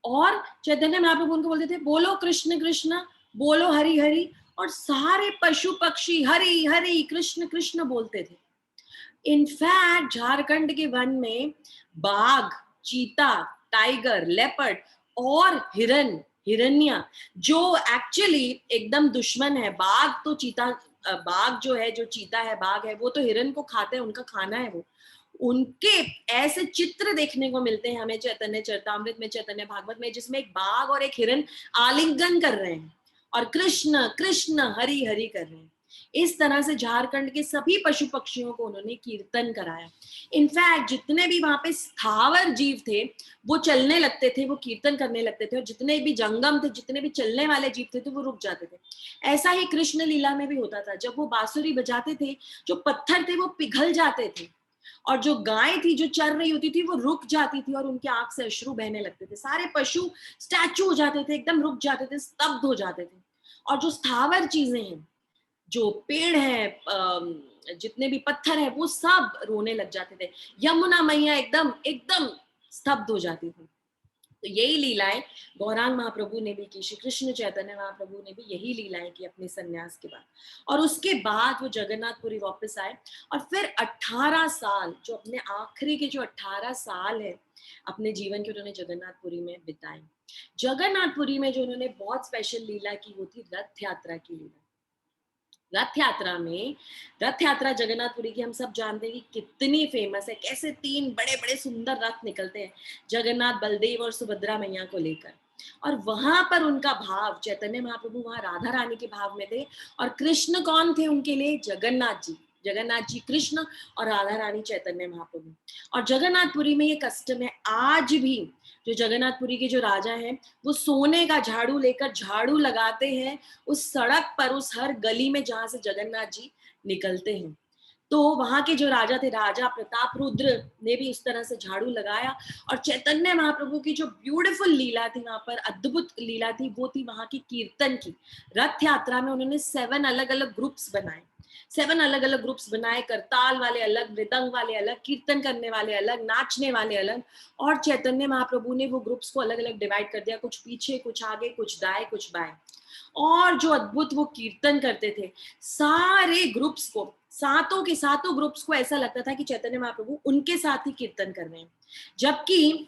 और चैतन्य महाप्रभु उनको बोलते थे बोलो कृष्ण कृष्ण, बोलो हरि हरि, और सारे पशु पक्षी हरि हरि कृष्ण कृष्ण बोलते थे। इनफैक्ट झारखंड के वन में बाघ, चीता, टाइगर, लेपर्ड और हिरन, हिरण्या, जो एक्चुअली एकदम दुश्मन है। बाघ जो है, जो चीता है, बाघ है, वो तो हिरण को खाते हैं, उनका खाना है वो। उनके ऐसे चित्र देखने को मिलते हैं हमें चैतन्य चरितामृत में, चैतन्य भागवत में, जिसमें एक बाघ और एक हिरण आलिंगन कर रहे हैं और कृष्ण कृष्ण हरि हरि कर रहे हैं। इस तरह से झारखंड के सभी पशु पक्षियों को उन्होंने कीर्तन कराया। इनफैक्ट जितने भी वहां पे स्थावर जीव थे वो चलने लगते थे, वो कीर्तन करने लगते थे, और जितने भी जंगम थे, जितने भी चलने वाले जीव थे, तो वो रुक जाते थे। ऐसा ही कृष्ण लीला में भी होता था। जब वो बांसुरी बजाते थे, जो पत्थर थे वो पिघल जाते थे, और जो गाय थी जो चर रही होती थी वो रुक जाती थी, और उनकी आंख से अश्रु बहने लगते थे। सारे पशु स्टैचू हो जाते थे, एकदम रुक जाते थे, स्तब्ध हो जाते थे। और जो स्थावर चीजें हैं, जो पेड़ है, जितने भी पत्थर है, वो सब रोने लग जाते थे। यमुना मैया एकदम एकदम स्तब्ध हो जाती थी। तो यही लीलाएं गौरांग महाप्रभु ने भी की, श्री कृष्ण चैतन्य महाप्रभु ने भी यही लीलाएं की अपने सन्यास के बाद। और उसके बाद वो जगन्नाथपुरी वापस आए, और फिर 18 साल, जो अपने आखिरी के जो 18 साल है अपने जीवन के, उन्होंने जगन्नाथपुरी में बिताए। जगन्नाथपुरी में जो उन्होंने बहुत स्पेशल लीला की, वो थी रथ यात्रा की लीला। रथ यात्रा में, रथ यात्रा जगन्नाथपुरी की हम सब जानते हैं कि कितनी फेमस है, कैसे 3 बड़े बड़े सुंदर रथ निकलते हैं जगन्नाथ, बलदेव और सुभद्रा मैया को लेकर। और वहां पर उनका भाव, चैतन्य महाप्रभु वहां राधा रानी के भाव में थे, और कृष्ण कौन थे उनके लिए? जगन्नाथ जी। जगन्नाथ जी कृष्ण और राधा रानी चैतन्य महाप्रभु। और जगन्नाथपुरी में ये कस्टम है आज भी, जो जगन्नाथपुरी के जो राजा हैं, वो सोने का झाड़ू लेकर झाड़ू लगाते हैं उस सड़क पर, उस हर गली में जहां से जगन्नाथ जी निकलते हैं। तो वहां के जो राजा थे, राजा प्रताप रुद्र ने भी उस तरह से झाड़ू लगाया। और चैतन्य महाप्रभु की जो ब्यूटीफुल लीला थी वहां पर, अद्भुत लीला थी, वो थी वहां की कीर्तन की। रथ यात्रा में उन्होंने 7 अलग अलग ग्रुप्स बनाए, 7 अलग अलग ग्रुप्स बनाए, करताल वाले अलग, मृदंग वाले अलग, कीर्तन करने वाले अलग, नाचने वाले अलग। और चैतन्य महाप्रभु ने वो ग्रुप्स को अलग अलग डिवाइड कर दिया, कुछ पीछे, कुछ आगे, कुछ दाएं, कुछ बाएं। और जो अद्भुत वो कीर्तन करते थे, सारे ग्रुप्स को, सातों के सातों ग्रुप्स को ऐसा लगता था कि चैतन्य महाप्रभु उनके साथ ही कीर्तन कर रहे हैं। जबकि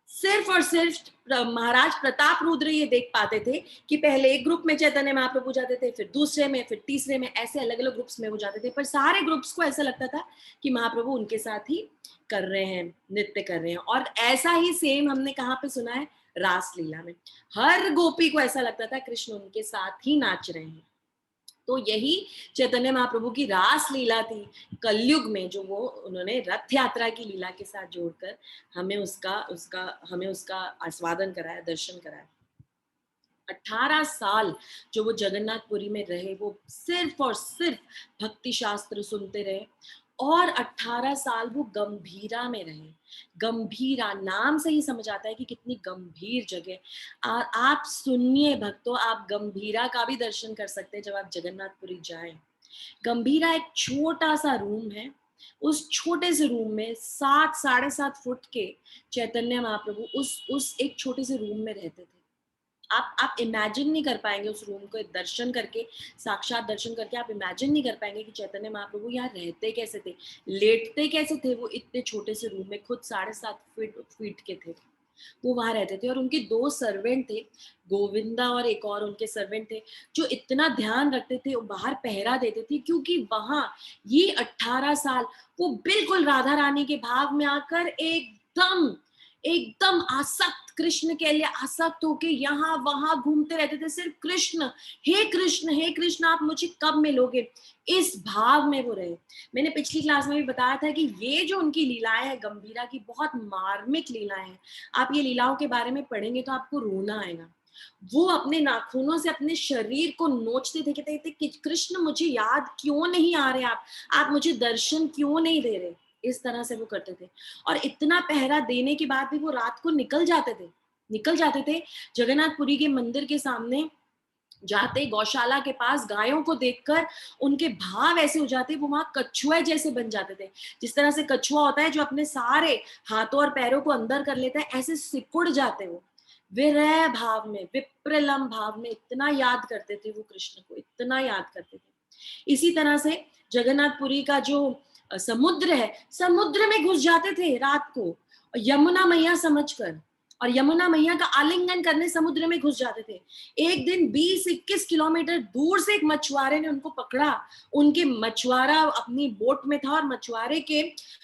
सिर्फ और सिर्फ महाराज प्रताप रुद्र ये देख पाते थे कि पहले एक ग्रुप में चैतन्य महाप्रभु जाते थे, फिर दूसरे में, फिर तीसरे में, ऐसे अलग अलग ग्रुप्स में वो जाते थे। पर सारे ग्रुप्स को ऐसा लगता था कि महाप्रभु उनके साथ ही कर रहे हैं, नृत्य कर रहे हैं। और ऐसा ही सेम हमने कहाँ पे सुना है? रास लीला में। हर गोपी को ऐसा लगता था कृष्ण उनके साथ ही नाच रहे हैं। तो यही चैतन्य महाप्रभु की रास लीला थी कलयुग में, जो वो उन्होंने रथ यात्रा की लीला के साथ जोड़कर हमें उसका आस्वादन कराया, दर्शन कराया। 18 साल जो वो जगन्नाथपुरी में रहे, वो सिर्फ और सिर्फ भक्ति शास्त्र सुनते रहे। और 18 साल वो गंभीरा में रहे। गंभीरा नाम से ही समझ आता है कि कितनी गंभीर जगह। आप सुनिए भक्तों, आप गंभीरा का भी दर्शन कर सकते हैं जब आप जगन्नाथपुरी जाएं। गंभीरा एक छोटा सा रूम है। उस छोटे से रूम में 7 7.5 फुट के चैतन्य महाप्रभु उस एक छोटे से रूम में रहते थे। आप इमेजिन नहीं कर पाएंगे उस रूम को दर्शन करके, साक्षात दर्शन करके आप इमेजिन नहीं कर पाएंगे कि चैतन्य महाप्रभु यहाँ रहते कैसे थे, लेटते कैसे थे। वो इतने छोटे से रूम में, खुद 7.5 फीट के थे, वो वहां रहते थे। और उनके 2 सर्वेंट थे, गोविंदा और एक और उनके सर्वेंट थे, जो इतना ध्यान रखते थे, वो बाहर पहरा देते थे। क्योंकि वहां ये 18 साल वो बिल्कुल राधा रानी के भाव में आकर एकदम एकदम आसक्त, कृष्ण के लिए आसक्त होके यहाँ वहां घूमते रहते थे। सिर्फ कृष्ण, हे कृष्ण, हे कृष्ण, आप मुझे कब मिलोगे, इस भाव में वो रहे। मैंने पिछली क्लास में भी बताया था कि ये जो उनकी लीलाएं हैं गंभीरा की, बहुत मार्मिक लीलाएं हैं। आप ये लीलाओं के बारे में पढ़ेंगे तो आपको रोना आएगा। वो अपने नाखूनों से अपने शरीर को नोचते थे, कहते थे कि कृष्ण मुझे याद क्यों नहीं आ रहे, आप मुझे दर्शन क्यों नहीं दे रहे। इस तरह से वो करते थे। और इतना पहरा देने के बाद भी वो रात को निकल जाते थे जगन्नाथपुरी के मंदिर के सामने जाते, गौशाला के पास गायों को देखकर उनके भाव ऐसे हो जाते, वो वहां कछुए जैसे बन जाते थे। जिस तरह से कछुआ होता है जो अपने सारे हाथों और पैरों को अंदर कर लेता है, ऐसे सिकुड़ जाते वो विरह भाव में, विप्रलम भाव में। इतना याद करते थे वो कृष्ण को, इतना याद करते थे। इसी तरह से जगन्नाथपुरी का जो समुद्र है, समुद्र में घुस जाते थे रात को, यमुना मैया समझकर। और यमुना मैया का आलिंगन करने समुद्र में घुस जाते थे। एक दिन 20-21 किलोमीटर दूर से एक मछुआरे ने उनको पकड़ा। उनके मछुआरा अपनी बोट में था और मछुआरे के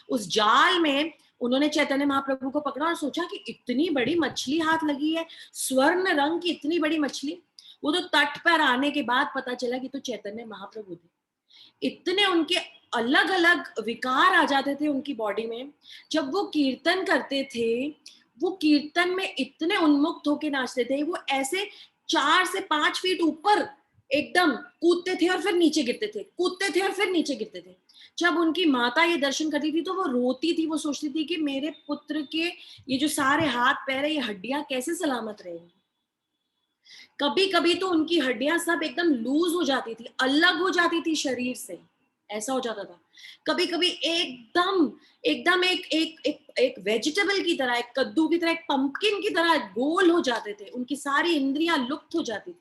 उस जाल में उन्होंने चैतन्य महाप्रभु को पकड़ा और सोचा कि इतनी बड़ी मछली हाथ लगी है, स्वर्ण रंग की इतनी बड़ी मछली। वो तो तट पर आने के बाद पता चला कि तो चैतन्य महाप्रभु थे। इतने उनके अलग अलग विकार आ जाते थे उनकी बॉडी में। जब वो कीर्तन करते थे, वो कीर्तन में इतने उन्मुक्त होके नाचते थे, वो ऐसे 4 से 5 फीट ऊपर एकदम कूदते थे और फिर नीचे गिरते थे, कूदते थे और फिर नीचे गिरते थे। जब उनकी माता ये दर्शन करती थी तो वो रोती थी, वो सोचती थी कि मेरे पुत्र के ये जो सारे हाथ पैर है, ये हड्डियां कैसे सलामत रहेंगी। कभी कभी तो उनकी हड्डियां सब एकदम लूज हो जाती थी, अलग हो जाती थी शरीर से, ऐसा हो जाता था। कभी कभी एकदम एकदम एक एक एक एक वेजिटेबल की तरह, एक कद्दू की तरह, एक पंपकिन की तरह गोल हो जाते थे, उनकी सारी इंद्रियां लुप्त हो जाती थी।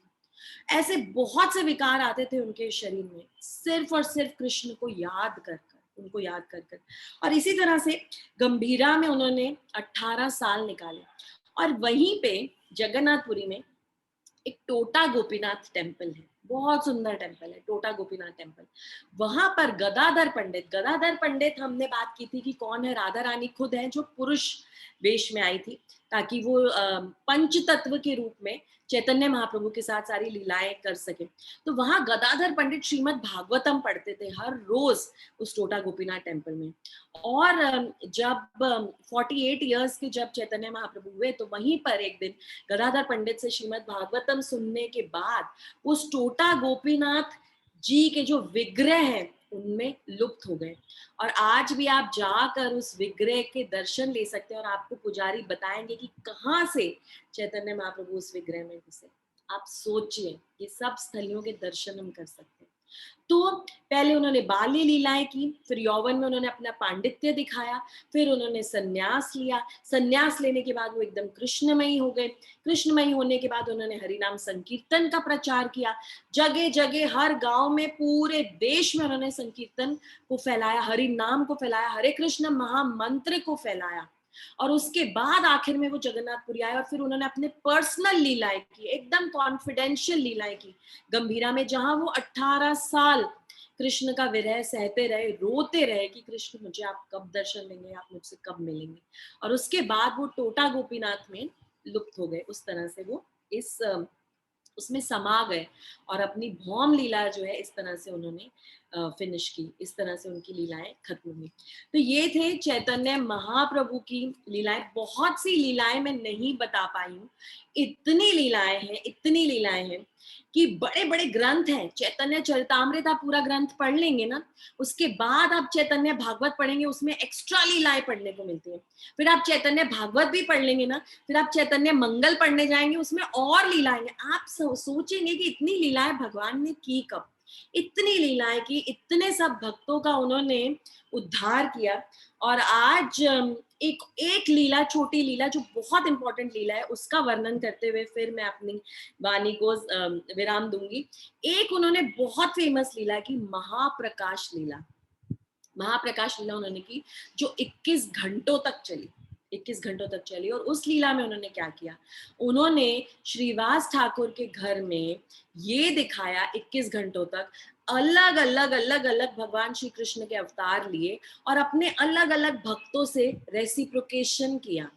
ऐसे बहुत से विकार आते थे उनके शरीर में, सिर्फ और सिर्फ कृष्ण को याद कर कर, उनको याद कर कर। और इसी तरह से गंभीरा में उन्होंने 18 साल निकाले। और वहीं पे जगन्नाथपुरी में एक टोटा गोपीनाथ टेम्पल है, बहुत सुंदर टेम्पल है टोटा गोपीनाथ टेम्पल। वहां पर गदाधर पंडित हमने बात की थी कि कौन है, राधा रानी खुद है जो पुरुष वेश में आई थी ताकि वो पंच तत्व के रूप में चैतन्य महाप्रभु के साथ सारी लीलाएं कर सके। तो वहां गदाधर पंडित श्रीमद् भागवतम पढ़ते थे हर रोज उस टोटा गोपीनाथ टेम्पल में। और जब 48 ईयर्स के जब चैतन्य महाप्रभु हुए तो वहीं पर एक दिन गदाधर पंडित से श्रीमद् भागवतम सुनने के बाद उस टोटा गोपीनाथ जी के जो विग्रह हैं उनमें लुप्त हो गए। और आज भी आप जाकर उस विग्रह के दर्शन ले सकते हैं और आपको पुजारी बताएंगे कि कहाँ से चैतन्य महाप्रभु उस विग्रह में घुसे। आप सोचिए, ये सब स्थलियों के दर्शन हम कर सकते हैं। तो पहले उन्होंने बाल्य लीलाएं की, फिर यौवन में उन्होंने अपना पांडित्य दिखाया, फिर उन्होंने संन्यास लिया। संन्यास लेने के बाद वो एकदम कृष्णमयी हो गए। कृष्णमयी होने के बाद उन्होंने हरिनाम संकीर्तन का प्रचार किया। जगह जगह हर गांव में, पूरे देश में उन्होंने संकीर्तन को फैलाया, हरि नाम को फैलाया, हरे कृष्ण महामंत्र को फैलाया। और उसके बाद आखिर में वो जगन्नाथपुरी आए और फिर उन्होंने अपने पर्सनल लीलाएं की, एकदम कॉन्फिडेंशियल लीलाएं की गंभीरा में, जहां वो 18 साल कृष्ण का विरह सहते रहे, रोते रहे कि कृष्ण मुझे आप कब दर्शन देंगे, आप मुझसे कब मिलेंगे। और उसके बाद वो टोटा गोपीनाथ में लुप्त हो गए। उस तरह से वो इस उसमें समा गए और अपनी भौम लीला जो है इस तरह से उन्होंने फिनिश की, इस तरह से उनकी लीलाएं खत्म हुई। तो ये थे चैतन्य महाप्रभु की लीलाएं। बहुत सी लीलाएं मैं नहीं बता पाई हूँ, इतनी लीलाएं हैं कि बड़े बड़े ग्रंथ हैं। चैतन्य चरितामृत आप पूरा ग्रंथ पढ़ लेंगे ना, उसके बाद आप चैतन्य भागवत पढ़ेंगे, उसमें एक्स्ट्रा लीलाएं पढ़ने को मिलती है। फिर आप चैतन्य भागवत भी पढ़ लेंगे ना, फिर आप चैतन्य मंगल पढ़ने जाएंगे, उसमें और लीलाएं। आप सोचेंगे कि इतनी लीलाएं भगवान ने की कब, इतनी लीलाएं की, इतने सब भक्तों का उन्होंने उद्धार किया। और आज एक एक लीला, छोटी लीला जो बहुत इंपॉर्टेंट लीला है, उसका वर्णन करते हुए फिर मैं अपनी वाणी को विराम दूंगी। एक उन्होंने बहुत फेमस लीला की, महाप्रकाश लीला। महाप्रकाश लीला उन्होंने की जो 21 घंटों तक चली, 21 घंटों तक चली। और उस लीला में उन्होंने क्या किया, उन्होंने श्रीवास ठाकुर के घर में ये दिखाया 21 घंटों तक, अलग अलग भगवान श्री कृष्ण के अवतार लिए और अपने अलग अलग भक्तों से रेसिप्रोकेशन किया।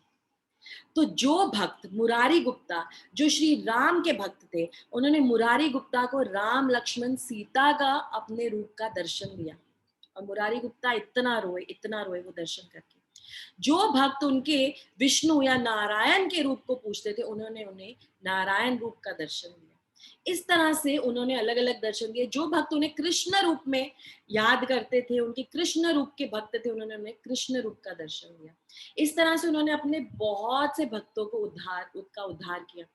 तो जो भक्त मुरारी गुप्ता, जो श्री राम के भक्त थे, उन्होंने मुरारी गुप्ता को राम लक्ष्मण सीता का अपने रूप का दर्शन दिया। और मुरारी गुप्ता इतना रोए वो दर्शन करके। जो भक्त उनके विष्णु या नारायण के रूप को पूछते थे, उन्होंने उन्हें नारायण रूप का दर्शन दिया। इस तरह से उन्होंने अलग अलग दर्शन दिए। जो भक्त उन्हें कृष्ण रूप में याद करते थे, उनके कृष्ण रूप के भक्त थे, उन्होंने उन्हें कृष्ण रूप का दर्शन दिया। इस तरह से उन्होंने अपने बहुत से भक्तों को उद्धार किया।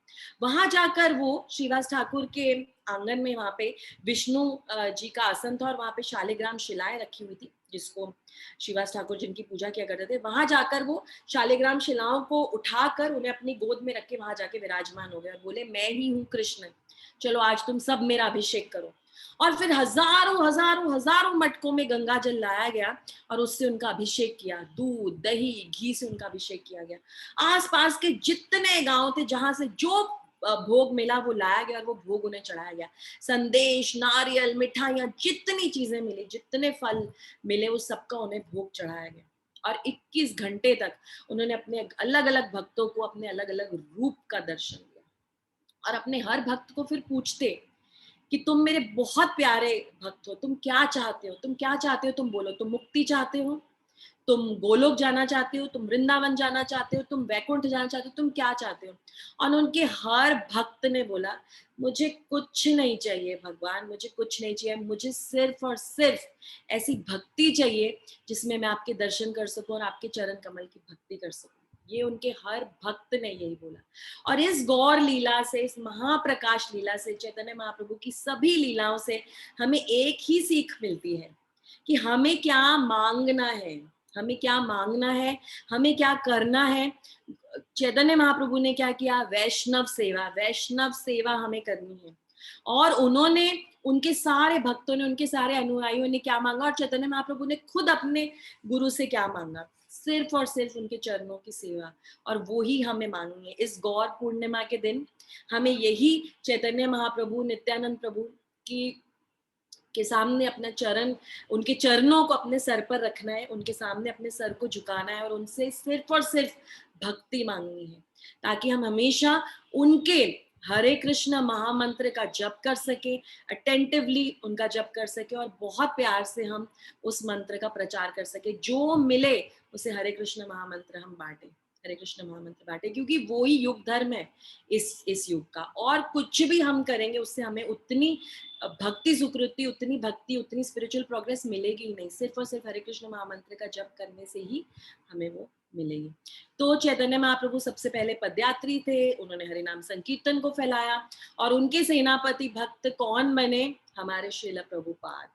वहां जाकर वो श्रीवास ठाकुर के आंगन में, वहां पे विष्णु जी का आसन था और वहां पे शालिग्राम शिलाएं रखी हुई थी, जिसको श्रीवास ठाकुर जिनकी पूजा किया करते थे। वहां जाकर वो शालिग्राम शिलाओं को उठाकर उन्हें अपनी गोद में रख के वहां जाके विराजमान हो गए और बोले, मैं ही हूँ कृष्ण, चलो आज तुम सब मेरा अभिषेक करो। और फिर हजारों हजारों हजारों मटकों में गंगा जल लाया गया और उससे उनका अभिषेक किया, दूध दही घी से उनका अभिषेक किया गया। आसपास के जितने गांव थे जहां से जो भोग मिला वो लाया गया और वो भोग उन्हें चढ़ाया गया। संदेश, नारियल, मिठाइयां, जितनी चीजें मिली, जितने फल मिले, उस सबका उन्हें भोग चढ़ाया गया। और 21 घंटे तक उन्होंने अपने अलग अलग भक्तों को अपने अलग अलग रूप का दर्शन दिया और अपने हर भक्त को फिर पूछते कि तुम मेरे बहुत प्यारे भक्त हो, तुम क्या चाहते हो, तुम क्या चाहते हो, तुम बोलो। तुम मुक्ति चाहते हो, तुम गोलोक जाना चाहते हो, तुम वृंदावन जाना चाहते हो, तुम वैकुंठ जाना चाहते हो, तुम क्या चाहते हो? और उनके हर भक्त ने बोला, मुझे कुछ नहीं चाहिए भगवान, मुझे कुछ नहीं चाहिए, मुझे सिर्फ और सिर्फ ऐसी भक्ति चाहिए जिसमें मैं आपके दर्शन कर सकूं और आपके चरण कमल की भक्ति कर सकूं। ये उनके हर भक्त ने यही बोला। और इस गौर लीला से, इस महाप्रकाश लीला से, चैतन्य महाप्रभु की सभी लीलाओं से हमें एक ही सीख मिलती है कि हमें क्या मांगना है, हमें क्या मांगना है, हमें क्या करना है। चैतन्य महाप्रभु ने क्या किया? वैष्णव सेवा, वैष्णव सेवा हमें करनी है। और उन्होंने, उनके सारे भक्तों ने, उनके सारे अनुयायियों ने क्या मांगा, और चैतन्य महाप्रभु ने खुद अपने गुरु से क्या मांगा? सिर्फ और सिर्फ उनके चरणों की सेवा। और वो ही हमें मांगनी है इस गौर पूर्णिमा के दिन। हमें यही चैतन्य महाप्रभु, नित्यानंद प्रभु की के सामने अपना चरण, उनके चरणों को अपने सर पर रखना है, उनके सामने अपने सर को झुकाना है और उनसे सिर्फ और सिर्फ भक्ति मांगनी है, ताकि हम हमेशा उनके हरे कृष्ण महामंत्र का जप कर सके, अटेंटिवली उनका जप कर सके और बहुत प्यार से हम उस मंत्र का प्रचार कर सके। जो मिले उसे हरे कृष्ण महामंत्र हम बांटे, हरे कृष्ण महामंत्र बांटे, क्योंकि वो ही युग धर्म है इस युग का। और कुछ भी हम करेंगे उससे हमें उतनी भक्ति सुकृति, उतनी भक्ति, उतनी स्पिरिचुअल प्रोग्रेस मिलेगी ही नहीं। सिर्फ और सिर्फ हरे कृष्ण महामंत्र का जप करने से ही हमें वो मिलेगी। तो चैतन्य महाप्रभु सबसे पहले पदयात्री थे, उन्होंने हरि नाम संकीर्तन को फैलाया और उनके सेनापति भक्त कौन बने? हमारे श्रील प्रभुपाद।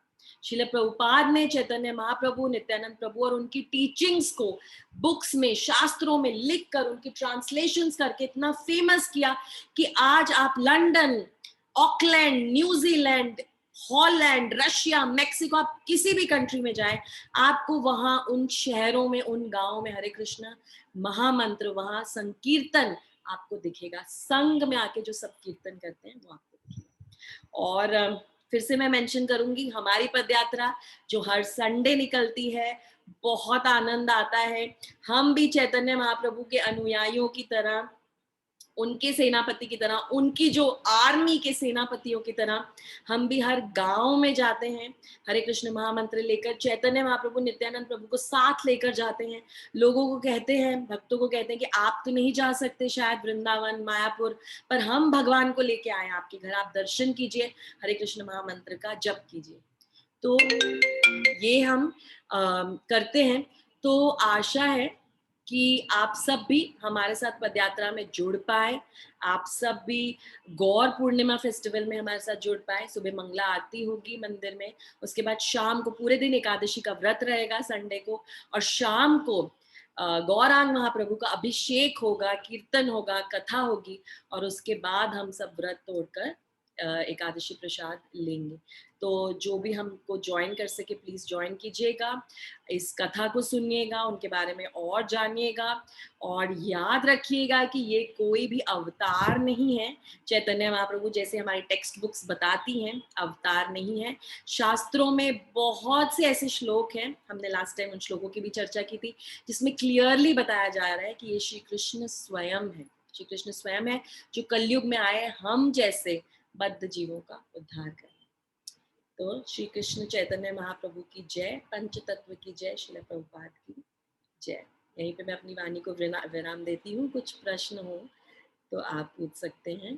श्रील प्रभुपाद ने चैतन्य महाप्रभु, नित्यानंद प्रभु और उनकी टीचिंग्स को बुक्स में, शास्त्रों में लिख कर, उनकी ट्रांसलेशंस करके इतना फेमस किया कि आज आप London, Auckland, New Zealand, Holland, Russia, Mexico, आप किसी भी कंट्री में जाएं, आपको वहां उन शहरों में, उन गांवों में हरे कृष्ण महामंत्र, वहां संकीर्तन आपको दिखेगा। संग में आके जो सब कीर्तन करते हैं वो आपको दिखेगा। और फिर से मैं मेंशन करूंगी हमारी पदयात्रा जो हर संडे निकलती है, बहुत आनंद आता है। हम भी चैतन्य महाप्रभु के अनुयायियों की तरह, उनके सेनापति की तरह, उनकी जो आर्मी के सेनापतियों की तरह हम भी हर गांव में जाते हैं, हरे कृष्ण महामंत्र लेकर। चैतन्य महाप्रभु, नित्यानंद प्रभु को साथ लेकर जाते हैं। लोगों को कहते हैं, भक्तों को कहते हैं कि आप तो नहीं जा सकते शायद वृंदावन, मायापुर, पर हम भगवान को लेके आए आपके घर, आप दर्शन कीजिए, हरे कृष्ण महामंत्र का जप कीजिए। तो ये हम करते हैं। तो आशा है कि आप सब भी हमारे साथ पदयात्रा में जुड़ पाए, आप सब भी गौर पूर्णिमा फेस्टिवल में हमारे साथ जुड़ पाए। सुबह मंगला आरती होगी मंदिर में, उसके बाद शाम को पूरे दिन एकादशी का व्रत रहेगा संडे को, और शाम को गौरांग महाप्रभु का अभिषेक होगा, कीर्तन होगा, कथा होगी, और उसके बाद हम सब व्रत तोड़कर एकादशी प्रसाद लेंगे। तो जो भी हमको ज्वाइन कर सके प्लीज ज्वाइन कीजिएगा, इस कथा को सुनिएगा, उनके बारे में और जानिएगा, और याद रखिएगा कि ये कोई भी अवतार नहीं है। चैतन्य महाप्रभु जैसे हमारी टेक्स्ट बुक्स बताती हैं, अवतार नहीं है। शास्त्रों में बहुत से ऐसे श्लोक हैं, हमने लास्ट टाइम उन श्लोकों की भी चर्चा की थी, जिसमें क्लियरली बताया जा रहा है कि ये श्री कृष्ण स्वयं है, श्री कृष्ण स्वयं है जो कलयुग में आए हम जैसे बद्ध जीवों का उद्धार करें। तो श्री कृष्ण चैतन्य महाप्रभु की जय, पंच तत्व की जय, श्रील प्रभुपाद की जय। यहीं पे मैं अपनी वाणी को विराम देती हूँ। कुछ प्रश्न हो तो आप पूछ सकते हैं।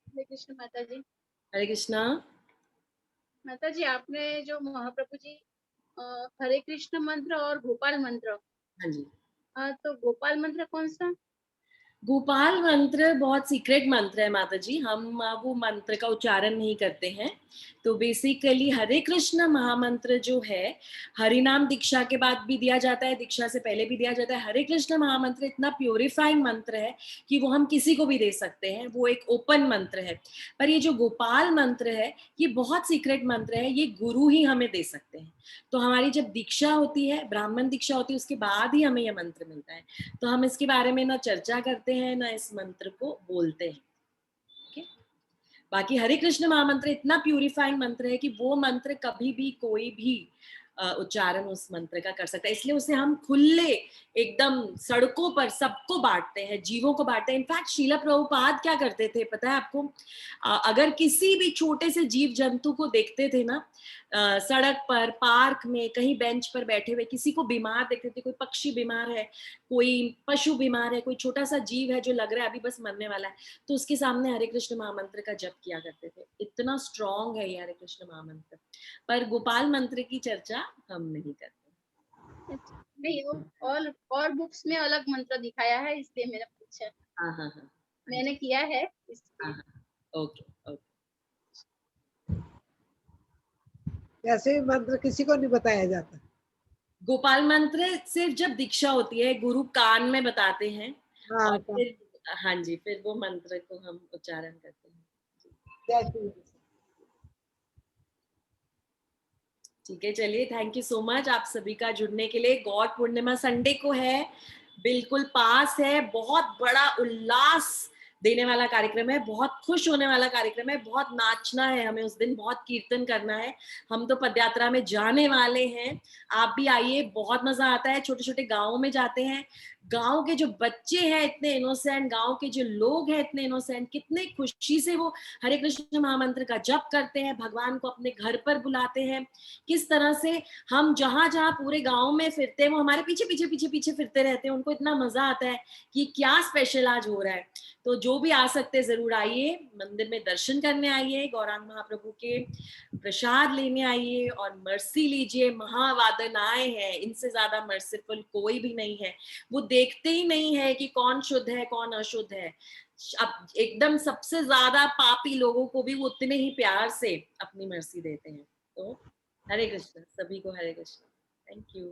हरे कृष्ण माता जी। हरे कृष्णा। माता जी, आपने जो महाप्रभु जी हरे कृष्ण मंत्र और गोपाल मंत्र, हाँ जी। तो गोपाल मंत्र कौन सा? गोपाल मंत्र बहुत सीक्रेट मंत्र है माता जी, हम वो मंत्र का उच्चारण नहीं करते हैं। तो बेसिकली हरे कृष्ण महामंत्र जो है, हरि नाम दीक्षा के बाद भी दिया जाता है, दीक्षा से पहले भी दिया जाता है। हरे कृष्ण महामंत्र इतना प्योरीफाइंग मंत्र है कि वो हम किसी को भी दे सकते हैं, वो एक ओपन मंत्र है। पर ये जो गोपाल मंत्र है, ये बहुत सीक्रेट मंत्र है, ये गुरु ही हमें दे सकते हैं। तो हमारी जब दीक्षा होती है, ब्राह्मण दीक्षा होती है, उसके बाद ही हमें यह मंत्र मिलता है। तो हम इसके बारे में ना चर्चा करते हैं, ना इस मंत्र को बोलते हैं। okay? बाकी हरे कृष्ण महामंत्र इतना प्यूरिफाइंग मंत्र है कि वो मंत्र कभी भी कोई भी उच्चारण उस मंत्र का कर सकता है। इसलिए उसे हम खुले एकदम सड़कों पर सबको बांटते हैं, जीवों को बांटते हैं। इनफैक्ट शीला प्रभुपाद क्या करते थे पता है आपको? अगर किसी भी छोटे से जीव जंतु को देखते थे ना, सड़क पर, पार्क में, कहीं बेंच पर बैठे हुए किसी को बीमार देखते थे, कोई पक्षी बीमार है, कोई पशु बीमार है, कोई छोटा सा जीव है जो लग रहा है अभी बस मरने वाला है, तो उसके सामने हरे कृष्ण महामंत्र का जप किया करते थे। इतना स्ट्रॉन्ग है ये हरे कृष्ण महामंत्र। पर गोपाल मंत्र की चर्चा हम नहीं करते। अच्छा, नहीं वो और बुक्स में अलग मंत्र दिखाया है, इसलिए मैंने पूछा। हाँ हाँ हाँ, मैंने किया है हाँ इसलिए। हाँ, ओके ओके। ऐसे मंत्र किसी को नहीं बताया जाता। गोपाल मंत्र सिर्फ जब दीक्षा होती है, गुरु कान में बताते हैं, हाँ और फिर हाँ जी, फिर वो मंत्र को हम उच्चारण करते हैं। जय श्री कृष्ण। ठीक है, चलिए, थैंक यू सो मच आप सभी का जुड़ने के लिए। गौर पूर्णिमा संडे को है, बिल्कुल पास है, बहुत बड़ा उल्लास देने वाला कार्यक्रम है, बहुत खुश होने वाला कार्यक्रम है, बहुत नाचना है हमें उस दिन, बहुत कीर्तन करना है। हम तो पदयात्रा में जाने वाले हैं, आप भी आइए, बहुत मजा आता है। छोटे छोटे गाँवों में जाते हैं, गांव के जो बच्चे हैं इतने इनोसेंट, गांव के जो लोग हैं इतने इनोसेंट, कितने खुशी से वो हरे कृष्ण महामंत्र का जप करते हैं, भगवान को अपने घर पर बुलाते हैं। किस तरह से हम जहां जहां पूरे गांव में फिरते हैं, वो हमारे पीछे पीछे पीछे पीछे फिरते रहते हैं। उनको इतना मजा आता है कि क्या स्पेशल आज हो रहा है। तो जो भी आ सकते जरूर आइए, मंदिर में दर्शन करने आइए, गौरांग महाप्रभु के प्रसाद लेने आइए और मर्सी लीजिए। महावादन आए हैं, इनसे ज्यादा मर्सीफुल कोई भी नहीं है। वो देखते ही नहीं है कि कौन शुद्ध है कौन अशुद्ध है। अब एकदम सबसे ज्यादा पापी लोगों को भी वो उतने ही प्यार से अपनी मर्सी देते हैं। तो हरे कृष्ण, सभी को हरे कृष्ण। Thank you.